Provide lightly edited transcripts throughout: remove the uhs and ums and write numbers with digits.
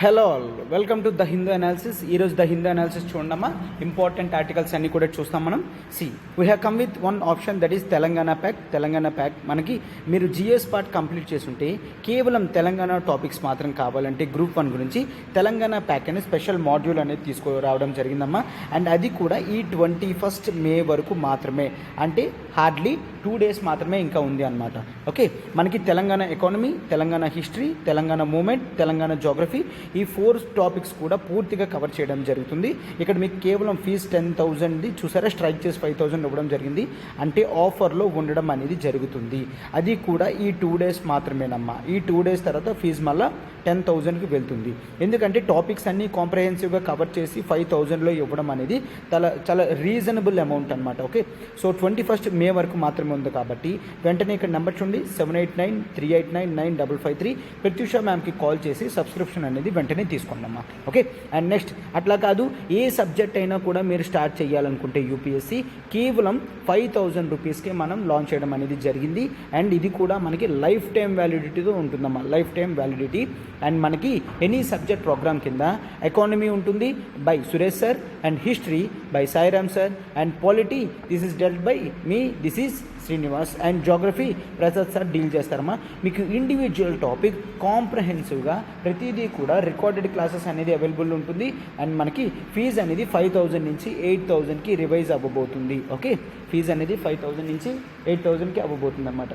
Hello all, welcome to the Hindu analysis. ఈరోజు the Hindu analysis చూడమ్మా, important articles అన్నీ కూడా చూస్తాం మనం. We have come with one option, that is Telangana pack. మనకి మీరు జిఎస్ పార్ట్ కంప్లీట్ చేస్తుంటే కేవలం తెలంగాణ టాపిక్స్ మాత్రం కావాలంటే గ్రూప్ 1 గురించి తెలంగాణ ప్యాక్ అనే స్పెషల్ మాడ్యూల్ అనేది తీసుకురావడం జరిగిందమ్మా. అండ్ అది కూడా ఈ 21st మే వరకు మాత్రమే, అంటే హార్డ్లీ 2 days మాత్రమే ఇంకా ఉంది అనమాట. ఓకే, మనకి Telangana economy, Telangana history, Telangana movement, Telangana geography, ఈ 4 టాపిక్స్ కూడా పూర్తిగా కవర్ చేయడం జరుగుతుంది. ఇక్కడ మీకు కేవలం ఫీజు 10,000 చూసారా, స్ట్రైక్ చేసి 5,000 ఇవ్వడం జరిగింది, అంటే ఆఫర్లో ఉండడం అనేది జరుగుతుంది. అది కూడా ఈ 2 days మాత్రమేనమ్మా. ఈ 2 days తర్వాత ఫీజు మళ్ళీ 10,000కి వెళ్తుంది. ఎందుకంటే టాపిక్స్ అన్నీ కాంప్రహెన్సివ్గా కవర్ చేసి 5,000లో ఇవ్వడం అనేది చాలా రీజనబుల్ అమౌంట్ అనమాట. ఓకే, సో 21st మే వరకు మాత్రమే ఉంది కాబట్టి వెంటనే ఇక్కడ నెంబర్ చూడండి, 7893899553. ప్రత్యూష మ్యామ్కి కాల్ చేసి సబ్స్క్రిప్షన్ అనేది వెంటనే తీసుకోండమ్మా. ఓకే, అండ్ నెక్స్ట్ అట్లా కాదు, ఏ సబ్జెక్ట్ అయినా కూడా మీరు స్టార్ట్ చేయాలనుకుంటే యూపీఎస్సీ కేవలం 5,000 రూపీస్కే మనం లాంచ్ చేయడం అనేది జరిగింది. అండ్ ఇది కూడా మనకి లైఫ్ టైం వ్యాలిడిటీతో ఉంటుందమ్మా, లైఫ్ టైం వ్యాలిడిటీ. అండ్ మనకి ఎనీ సబ్జెక్ట్ ప్రోగ్రామ్ కింద ఎకానమీ ఉంటుంది by Suresh sir, and history by Sairam sir, and polity this is dwelt by me, this is Srinivas, and geography Prasad sir deal చేస్తారమ్మా. మీకు ఇండివిజువల్ టాపిక్ కాంప్రహెన్సివ్గా ప్రతిదీ కూడా recorded classes అనేది available ఉంటుంది. And మనకి ఫీజు అనేది 5,000 నుంచి 8,000కి రివైజ్ అవ్వబోతుంది. ఓకే, ఫీజు అనేది 5,000 నుంచి 8,000కి అవ్వబోతుంది అన్నమాట.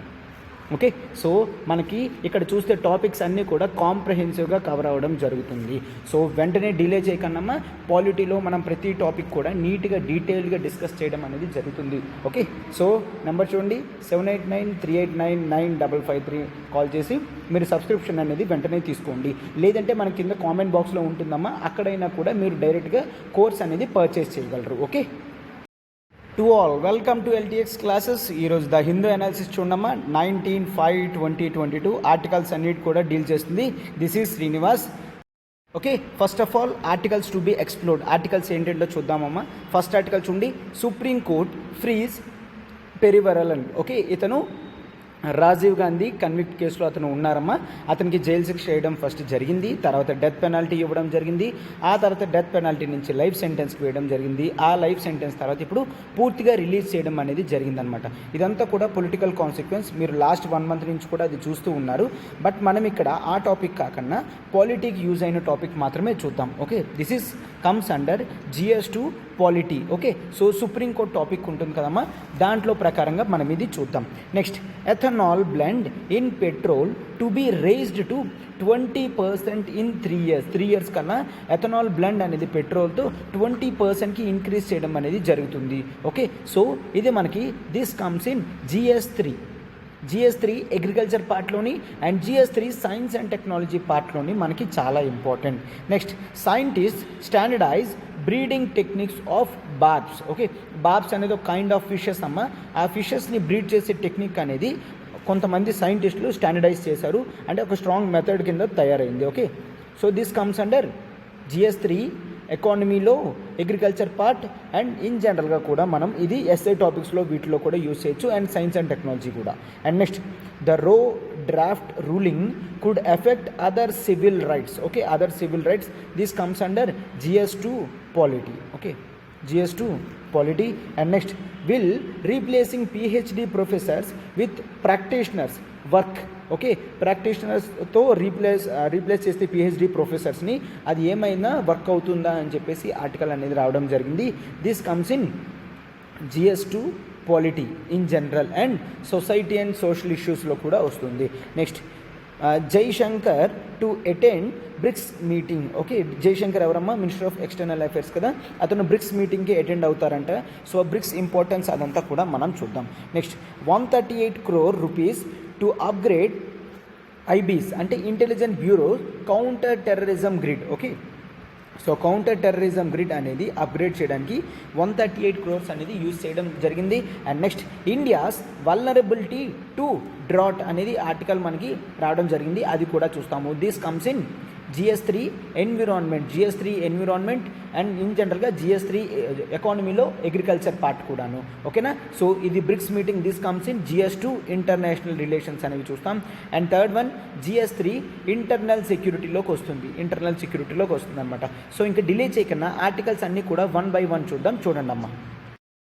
ఓకే, సో మనకి ఇక్కడ చూస్తే టాపిక్స్ అన్నీ కూడా కాంప్రహెన్సివ్గా కవర్ అవ్వడం జరుగుతుంది. సో వెంటనే డిలే చేయకన్నా పాలిటీలో మనం ప్రతి టాపిక్ కూడా నీట్గా డీటెయిల్గా డిస్కస్ చేయడం అనేది జరుగుతుంది. ఓకే, సో నెంబర్ చూడండి, 7893899553 కాల్ చేసి మీరు సబ్స్క్రిప్షన్ అనేది వెంటనే తీసుకోండి. లేదంటే మన కింద కామెంట్ బాక్స్లో ఉంటుందమ్మా, అక్కడైనా కూడా మీరు డైరెక్ట్గా కోర్స్ అనేది పర్చేస్ చేయగలరు. Okay, to all, welcome to LTX classes. ఈరోజు ద హిందూ అనాలిసిస్ చూడమ్మా, 19/5/2022 ఆర్టికల్స్ అన్నిటి కూడా డీల్ చేస్తుంది. This is Srinivas. Okay, first of all articles to be explored. Articles ఏంటంటో చూద్దామమ్మా. ఫస్ట్ ఆర్టికల్ చూడండి, supreme court frees Perarivalan. Okay, ఇతను రాజీవ్ గాంధీ కన్విక్ట్ కేసులో అతను ఉన్నారమ్మా. అతనికి జైలు శిక్ష వేయడం ఫస్ట్ జరిగింది, తర్వాత డెత్ పెనాల్టీ ఇవ్వడం జరిగింది, ఆ తర్వాత డెత్ పెనాల్టీ నుంచి లైఫ్ సెంటెన్స్కి వేయడం జరిగింది. ఆ లైఫ్ సెంటెన్స్ తర్వాత ఇప్పుడు పూర్తిగా రిలీజ్ చేయడం అనేది జరిగిందనమాట. ఇదంతా కూడా పొలిటికల్ కాన్సిక్వెన్స్. మీరు లాస్ట్ 1 month నుంచి కూడా అది చూస్తూ ఉన్నారు. బట్ మనం ఇక్కడ ఆ టాపిక్ కాకుండా పాలిటీకి యూజ్ అయిన టాపిక్ మాత్రమే చూద్దాం. Okay, this is comes under GS2 polity. Okay, so supreme court topic ఉంటుంది కదమ్మా, దాంట్లో ప్రకారంగా మనం ఇది చూద్దాం. Next, ethanol blend in petrol to be raised to 20% in 3 years. 3 years కన్నా ఎథనాల్ బ్లెండ్ అనేది పెట్రోల్తో 20%కి ఇంక్రీజ్ చేయడం అనేది జరుగుతుంది. ఓకే, సో ఇది మనకి this comes in GS3 agriculture పార్ట్లోని and GS3 science and technology పార్ట్లోని మనకి చాలా important. Next, scientist standardize breeding techniques of barbs. Okay, barbs అనేది ఒక కైండ్ ఆఫ్ ఫిషెస్ అమ్మ. ఆ ఫిషెస్ని బ్రీడ్ చేసే టెక్నిక్ అనేది కొంతమంది సైంటిస్టులు స్టాండర్డైజ్ చేశారు, అంటే ఒక స్ట్రాంగ్ మెథడ్ కింద తయారైంది. Okay, so this comes under GS3 ఎకానమీలో అగ్రికల్చర్ పార్ట్. అండ్ ఇన్ జనరల్గా కూడా మనం ఇది SI టాపిక్స్లో వీటిలో కూడా యూజ్ చేయొచ్చు, అండ్ సైన్స్ అండ్ టెక్నాలజీ కూడా. And next, the Roe draft ruling could affect other civil rights. Okay, other civil rights, this comes under GS2 polity. Okay, GS2 polity. And next, will replacing PhD professors with practitioners work. Okay, ప్రాక్టీషనర్స్తో replace చేస్తే PhD ప్రొఫెసర్స్ని అది ఏమైనా work అవుతుందా అని చెప్పేసి article అనేది రావడం జరిగింది. This comes in GS2 polity in general, and society and social ఇష్యూస్లో కూడా వస్తుంది. Next, Jaishankar to attend BRICS meeting. Okay, Jaishankar ఎవరమ్మా, మినిస్టర్ ఆఫ్ ఎక్స్టర్నల్ అఫైర్స్ కదా, అతను బ్రిక్స్ మీటింగ్కి అటెండ్ అవుతారంట. సో బ్రిక్స్ ఇంపార్టెన్స్ అదంతా కూడా మనం చూద్దాం. నెక్స్ట్, 138 crore rupees to upgrade IBs అంటే intelligent bureau counter terrorism grid. Okay, so counter terrorism grid అనేది అప్గ్రేడ్ చేయడానికి 138 crores అనేది యూజ్ చేయడం జరిగింది. And next, India's vulnerability to drought అనేది ఆర్టికల్ మనకి రావడం జరిగింది, అది కూడా చూస్తాము. This comes in GS3 environment and in జనరల్గా GS3 ఎకానమీలో అగ్రికల్చర్ పార్ట్ కూడాను. ఓకేనా. సో ఇది BRICS meeting, this comes in GS2 international relations అనేవి చూస్తాం. And third one GS3 internal సెక్యూరిటీలోకి వస్తుంది అనమాట. సో ఇంకా డిలే చేయకన్నా ఆర్టికల్స్ అన్నీ కూడా 1 by 1 చూడండి అమ్మా.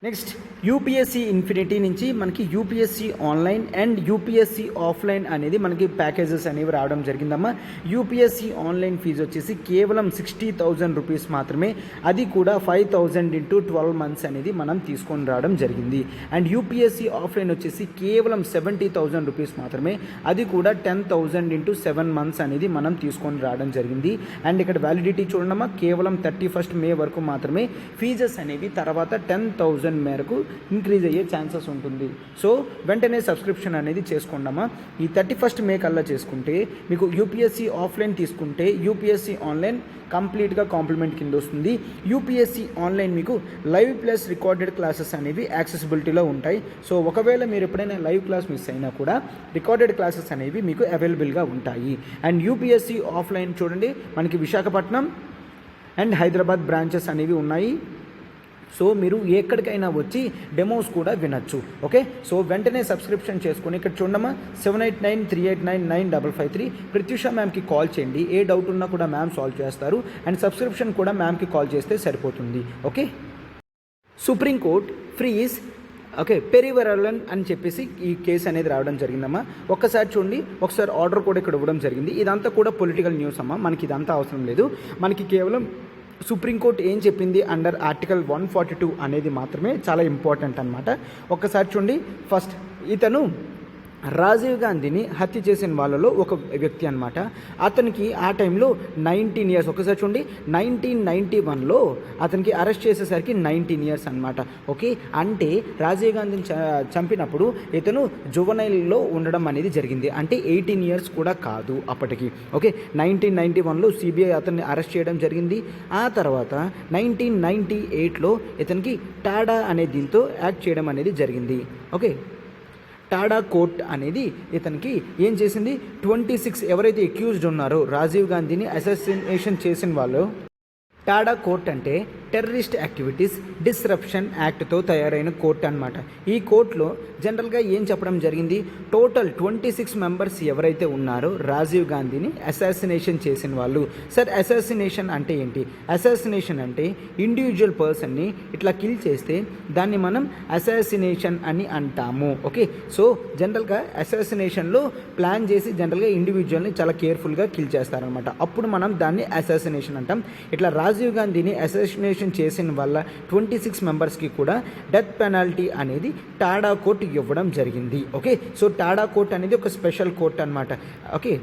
నెక్స్ట్ యూపీఎస్సీ ఇన్ఫినిటీ నుంచి మనకి UPSC online and UPSC offline అనేది మనకి ప్యాకేజెస్ అనేవి రావడం జరిగిందమ్మా. యూపీఎస్సీ ఆన్లైన్ ఫీజు వచ్చేసి కేవలం 60,000 రూపీస్ మాత్రమే, అది కూడా 5,000 into 12 months అనేది మనం తీసుకొని రావడం జరిగింది. అండ్ యూపీఎస్సీ ఆఫ్లైన్ వచ్చేసి కేవలం 70,000 రూపీస్ మాత్రమే, అది కూడా 10,000 into 7 months అనేది మనం తీసుకొని రావడం జరిగింది. అండ్ ఇక్కడ వ్యాలిడిటీ చూడమ్మా, కేవలం 31st May వరకు మాత్రమే. ఫీజెస్ అనేవి తర్వాత 10,000 మేరకు ఇంక్రీజ్ అయ్యే ఛాన్సెస్ ఉంటుంది. సో వెంటనే సబ్స్క్రిప్షన్ అనేది చేసుకోండమ్మా. ఈ 31st May కల్లా చేసుకుంటే మీకు యూపీఎస్సీ ఆఫ్లైన్ తీసుకుంటే యూపీఎస్సీ ఆన్లైన్ కంప్లీట్గా కాంప్లిమెంట్ కింద వస్తుంది. యూపీఎస్సీ ఆన్లైన్ మీకు లైవ్ ప్లస్ రికార్డెడ్ క్లాసెస్ అనేవి యాక్సెసిబిలిటీలో ఉంటాయి. సో ఒకవేళ మీరు ఎప్పుడైనా లైవ్ క్లాస్ మిస్ అయినా కూడా రికార్డెడ్ క్లాసెస్ అనేవి మీకు అవైలబుల్గా ఉంటాయి. అండ్ యూపీఎస్సీ ఆఫ్లైన్ చూడండి, మనకి విశాఖపట్నం అండ్ హైదరాబాద్ బ్రాంచెస్ అనేవి ఉన్నాయి. సో మీరు ఎక్కడికైనా వచ్చి డెమోస్ కూడా వినొచ్చు. ఓకే. సో వెంటనే సబ్స్క్రిప్షన్ చేసుకొని ఇక్కడ చూడమ్మా, 7893899553 ప్రత్యూష మ్యామ్కి కాల్ చేయండి. ఏ డౌట్ ఉన్నా కూడా మ్యామ్ సాల్వ్ చేస్తారు. అండ్ సబ్స్క్రిప్షన్ కూడా మ్యామ్కి కాల్ చేస్తే సరిపోతుంది. ఓకే. సుప్రీంకోర్టు ఫ్రీజ్ పెరివెరలన్ అని చెప్పేసి ఈ కేసు అనేది రావడం జరిగిందమ్మా. ఒక్కసారి చూడండి, ఒకసారి ఆర్డర్ కూడా ఇక్కడ ఇవ్వడం జరిగింది. ఇదంతా కూడా పొలిటికల్ న్యూస్ అమ్మా, మనకి ఇదంతా అవసరం లేదు. మనకి కేవలం సుప్రీంకోర్టు ఏం చెప్పింది అండర్ ఆర్టికల్ 142 అనేది మాత్రమే చాలా ఇంపార్టెంట్ అనమాట. ఒక్కసారి చూడండి. ఫస్ట్ ఇతను రాజీవ్ గాంధీని హత్య చేసిన వాళ్ళలో ఒక వ్యక్తి అనమాట. అతనికి ఆ టైంలో 19 years. ఒకసారి చూడండి, 1991లో అతనికి అరెస్ట్ చేసేసరికి 19 years అనమాట. ఓకే. అంటే రాజీవ్ గాంధీని చంపినప్పుడు ఇతను జువనైల్లో ఉండడం అనేది జరిగింది. అంటే 18 years కూడా కాదు అప్పటికి. ఓకే. 1991లో సిబిఐ అతన్ని అరెస్ట్ చేయడం జరిగింది. ఆ తర్వాత 1998లో ఇతనికి టాడా అనే దీంతో యాక్ట్ చేయడం అనేది జరిగింది. ఓకే. టాడా కోర్ట్ అనేది ఇతనికి ఏం చేసింది, 26 ఎవరైతే అక్యూజ్డ్ ఉన్నారో రాజీవ్ గాంధీని అసాసినేషన్ చేసిన వాళ్ళు, టాడా కోర్ట్ అంటే టెర్రరిస్ట్ యాక్టివిటీస్ డిస్రప్షన్ యాక్ట్తో తయారైన కోర్టు అనమాట. ఈ కోర్టులో జనరల్గా ఏం చెప్పడం జరిగింది, టోటల్ 26 members ఎవరైతే ఉన్నారో రాజీవ్ గాంధీని అసాసినేషన్ చేసిన వాళ్ళు. సార్ అసాసినేషన్ అంటే ఏంటి? అసాసినేషన్ అంటే ఇండివిజువల్ పర్సన్ని ఇట్లా కిల్ చేస్తే దాన్ని మనం అసాసినేషన్ అని అంటాము. ఓకే. సో జనరల్గా అసాసినేషన్లో ప్లాన్ చేసి జనరల్గా ఇండివిజువల్ని చాలా కేర్ఫుల్గా కిల్ చేస్తారనమాట. అప్పుడు మనం దాన్ని అసాసినేషన్ అంటాం. ఇట్లా రాజీవ్ గాంధీని అసాసినేషన్ చేసిన వల్ల 26 మెంబర్స్కి కూడా డెత్ పెనాల్టీ అనేది టాడా కోర్టు ఇవ్వడం జరిగింది. ఓకే. సో టాడా కోర్ట్ అనేది ఒక స్పెషల్ కోర్ట్ అనమాట. ఓకే.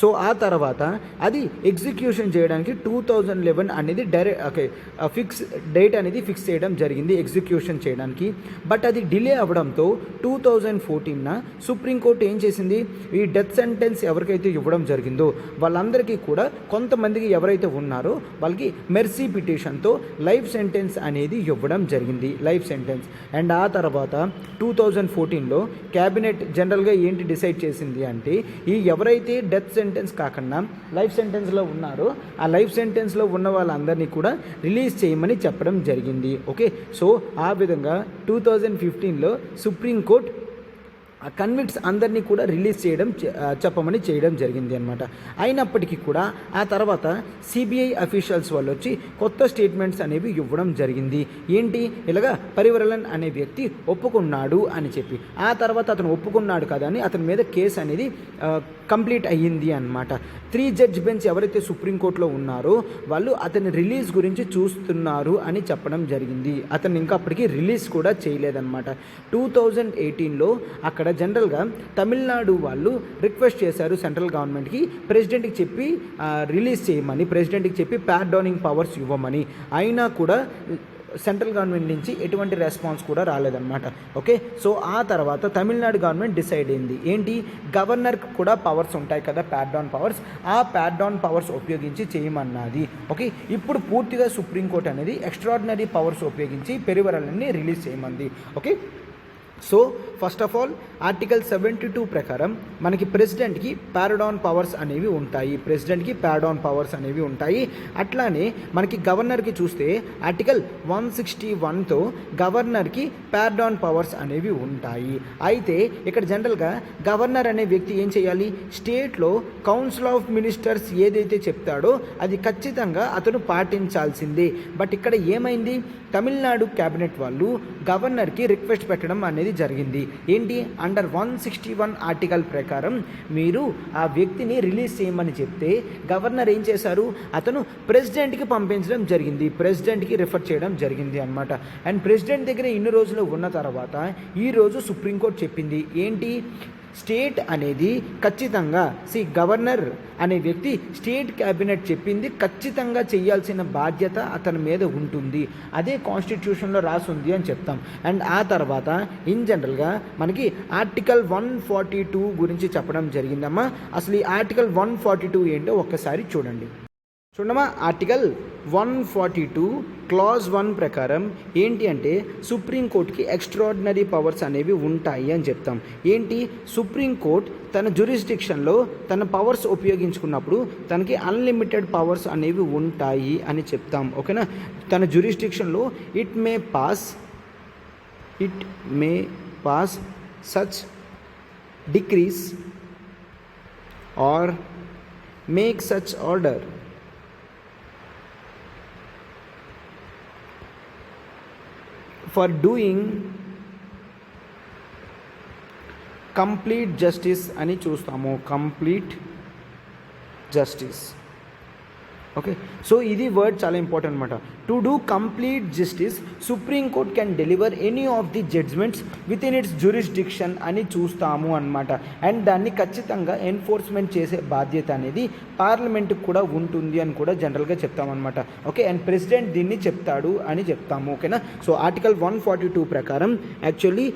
సో ఆ తర్వాత అది ఎగ్జిక్యూషన్ చేయడానికి 2011 అనేది ఫిక్స్ డేట్ అనేది ఫిక్స్ చేయడం జరిగింది ఎగ్జిక్యూషన్ చేయడానికి. బట్ అది డిలే అవ్వడంతో 2014 సుప్రీంకోర్టు ఏం చేసింది, ఈ డెత్ సెంటెన్స్ ఎవరికైతే ఇవ్వడం జరిగిందో వాళ్ళందరికీ కూడా కొంతమందికి ఎవరైతే ఉన్నారో వాళ్ళకి మెర్సీ పిటిషన్తో లైఫ్ సెంటెన్స్ అనేది ఇవ్వడం జరిగింది, లైఫ్ సెంటెన్స్. అండ్ ఆ తర్వాత 2014లో క్యాబినెట్ జనరల్గా ఏంటి డిసైడ్ చేసింది అంటే, ఈ ఎవరైతే డెత్ సెంటెన్స్ కాకుండా లైఫ్ సెంటెన్స్లో ఉన్నారో ఆ లైఫ్ సెంటెన్స్లో ఉన్న వాళ్ళందరినీ కూడా రిలీజ్ చేయమని చెప్పడం జరిగింది. ఓకే. సో ఆ విధంగా 2015లో సుప్రీంకోర్టు ఆ కన్విక్ట్స్ అందరినీ కూడా రిలీజ్ చెప్పమని చేయడం జరిగింది అనమాట. అయినప్పటికీ కూడా ఆ తర్వాత సిబిఐ అఫీషియల్స్ వాళ్ళు వచ్చి కొత్త స్టేట్మెంట్స్ అనేవి ఇవ్వడం జరిగింది. ఏంటి, ఇలాగా పరివరలన్ అనే వ్యక్తి ఒప్పుకున్నాడు అని చెప్పి. ఆ తర్వాత అతను ఒప్పుకున్నాడు కదా అని అతని మీద కేసు అనేది కంప్లీట్ అయ్యింది అనమాట. 3 judge బెంచ్ ఎవరైతే సుప్రీంకోర్టులో ఉన్నారో వాళ్ళు అతని రిలీజ్ గురించి చూస్తున్నారు అని చెప్పడం జరిగింది. అతను ఇంకా అప్పటికి రిలీజ్ కూడా చేయలేదన్నమాట. 2018లో అక్కడ జనరల్గా తమిళనాడు వాళ్ళు రిక్వెస్ట్ చేశారు సెంట్రల్ గవర్నమెంట్కి, ప్రెసిడెంట్కి చెప్పి రిలీజ్ చేయమని, ప్రెసిడెంట్కి చెప్పి పార్డోనింగ్ పవర్స్ ఇవ్వమని. అయినా కూడా సెంట్రల్ గవర్నమెంట్ నుంచి ఎటువంటి రెస్పాన్స్ కూడా రాలేదన్నమాట. ఓకే. సో ఆ తర్వాత తమిళనాడు గవర్నమెంట్ డిసైడ్ అయింది ఏంటి, గవర్నర్కి కూడా పవర్స్ ఉంటాయి కదా, ప్యాడ్డాన్ పవర్స్, ఆ ప్యాడ్డాన్ పవర్స్ ఉపయోగించి చేయమన్నది. ఓకే. ఇప్పుడు పూర్తిగా సుప్రీంకోర్టు అనేది ఎక్స్ట్రాడినరీ పవర్స్ ఉపయోగించి పెరివరల్ని రిలీజ్ చేయమంది. Okay. So first of all article 72 ప్రకారం మనకి ప్రెసిడెంట్కి ప్యారడాన్ పవర్స్ అనేవి ఉంటాయి. అట్లానే మనకి గవర్నర్కి చూస్తే ఆర్టికల్ 161తో గవర్నర్కి ప్యారడాన్ పవర్స్ అనేవి ఉంటాయి. అయితే ఇక్కడ జనరల్గా గవర్నర్ అనే వ్యక్తి ఏం చేయాలి, స్టేట్లో కౌన్సిల్ ఆఫ్ మినిస్టర్స్ ఏదైతే చెప్తాడో అది ఖచ్చితంగా అతను పాటించాల్సిందే. బట్ ఇక్కడ ఏమైంది, తమిళనాడు క్యాబినెట్ వాళ్ళు గవర్నర్కి రిక్వెస్ట్ పెట్టడం అనేది జరిగింది. ఏంటి, అండర్ 161 ఆర్టికల్ ప్రకారం మీరు ఆ వ్యక్తిని రిలీజ్ చేయమని చెప్తే గవర్నర్ ఏం చేశారు, అతను ప్రెసిడెంట్కి పంపించడం జరిగింది, ప్రెసిడెంట్కి రిఫర్ చేయడం జరిగింది అనమాట. అండ్ ప్రెసిడెంట్ దగ్గర ఇన్ని రోజులు ఉన్న తర్వాత ఈరోజు సుప్రీంకోర్టు చెప్పింది ఏంటి, స్టేట్ అనేది ఖచ్చితంగా గవర్నర్ అనే వ్యక్తి స్టేట్ క్యాబినెట్ చెప్పింది ఖచ్చితంగా చేయాల్సిన బాధ్యత అతని మీద ఉంటుంది, అదే కాన్స్టిట్యూషన్లో రాసుంది అని చెప్తాం. అండ్ ఆ తర్వాత ఇన్ జనరల్గా మనకి ఆర్టికల్ 142 గురించి చెప్పడం జరిగిందమ్మా. అసలు ఈ ఆర్టికల్ 142 ఏంటో ఒక్కసారి చూడండి. ఆర్టికల్ 142 క్లాజ్ 1 ప్రకారం ఏంటి అంటే సుప్రీంకోర్టుకి ఎక్స్ట్రాడినరీ పవర్స్ అనేవి ఉంటాయి అని చెప్తాం. ఏంటి, సుప్రీంకోర్టు తన జ్యూరిస్డిక్షన్లో తన పవర్స్ ఉపయోగించుకున్నప్పుడు తనకి అన్లిమిటెడ్ పవర్స్ అనేవి ఉంటాయి అని చెప్తాం. ఓకేనా, తన జ్యూరిస్డిక్షన్లో it may pass such decrees or make such order for doing complete justice అని చూస్తాము, కంప్లీట్ జస్టిస్. ఓకే, సో ఇది వర్డ్ చాలా ఇంపార్టెంట్ అనమాట. To do complete justice supreme court can deliver any of the judgements with in its jurisdiction అని చూస్తాము అనమాట. And దాన్ని ఖచ్చితంగా ఎన్ఫోర్స్మెంట్ చేసే బాధ్యత అనేది పార్లమెంట్కి కూడా ఉంటుంది అని కూడా జనరల్గా చెప్తామన్నమాట. ఓకే, అండ్ ప్రెసిడెంట్ దీన్ని చెప్తాడు అని చెప్తాము. ఓకేనా, సో ఆర్టికల్ 142 ప్రకారం యాక్చువల్లీ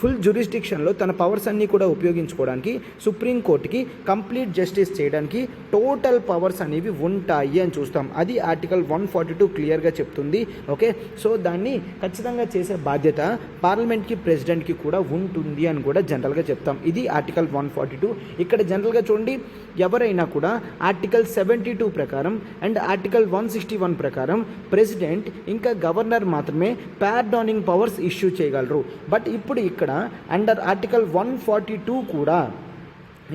ఫుల్ జ్యూరిస్డిక్షన్లో తన పవర్స్ అన్నీ కూడా ఉపయోగించుకోవడానికి సుప్రీంకోర్టుకి కంప్లీట్ జస్టిస్ చేయడానికి టోటల్ పవర్స్ అనేవి ఉంటాయి అని చూస్తాం. అది ఆర్టికల్ 142 క్లియర్గా చెప్తుంది. ఓకే, సో దాన్ని ఖచ్చితంగా చేసే బాధ్యత పార్లమెంట్కి ప్రెసిడెంట్కి కూడా ఉంటుంది అని కూడా జనరల్గా చెప్తాం. ఇది ఆర్టికల్ 142. ఇక్కడ జనరల్గా చూడండి, ఎవరైనా కూడా ఆర్టికల్ 72 ప్రకారం అండ్ ఆర్టికల్ 161 ప్రకారం ప్రెసిడెంట్ ఇంకా గవర్నర్ మాత్రమే ప్యారడానింగ్ పవర్స్ ఇష్యూ చేయగలరు. బట్ ఇప్పుడు ఇక్కడ అండర్ ఆర్టికల్ 142 కూడా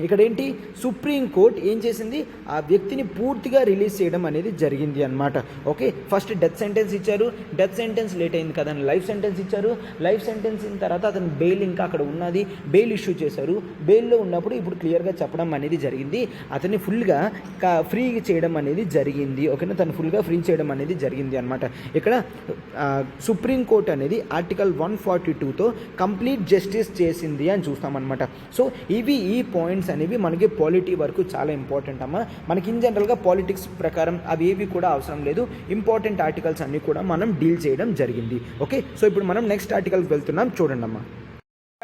ఇక్కడ ఏంటి, సుప్రీంకోర్టు ఏం చేసింది, ఆ వ్యక్తిని పూర్తిగా రిలీజ్ చేయడం అనేది జరిగింది అనమాట. ఓకే, ఫస్ట్ డెత్ సెంటెన్స్ ఇచ్చారు, డెత్ సెంటెన్స్ లేట్ అయింది కదా, లైఫ్ సెంటెన్స్ ఇచ్చారు, లైఫ్ సెంటెన్స్ ఇన్ తర్వాత అతను బెయిల్ ఇంకా అక్కడ ఉన్నది, బెయిల్ ఇష్యూ చేశారు. బెయిల్లో ఉన్నప్పుడు ఇప్పుడు క్లియర్గా చెప్పడం అనేది జరిగింది, అతన్ని ఫుల్గా ఫ్రీ చేయడం అనేది జరిగింది. ఓకేనా, తను ఫుల్గా ఫ్రీ చేయడం అనేది జరిగింది అనమాట. ఇక్కడ సుప్రీంకోర్టు అనేది ఆర్టికల్ 142తో కంప్లీట్ జస్టిస్ చేసింది అని చూస్తామన్నమాట. సో ఇవి ఈ పాయింట్స్ అనేవి మనకి పాలిటీ వరకు చాలా ఇంపార్టెంట్ అమ్మా. మనకి ఇన్ జనరల్గా పాలిటిక్స్ ప్రకారం అవి ఏవి కూడా అవసరం లేదు, ఇంపార్టెంట్ ఆర్టికల్స్ అన్నీ కూడా మనం డీల్ చేయడం జరిగింది. ఓకే, సో ఇప్పుడు మనం నెక్స్ట్ ఆర్టికల్కి వెళ్తున్నాం. చూడండి అమ్మా,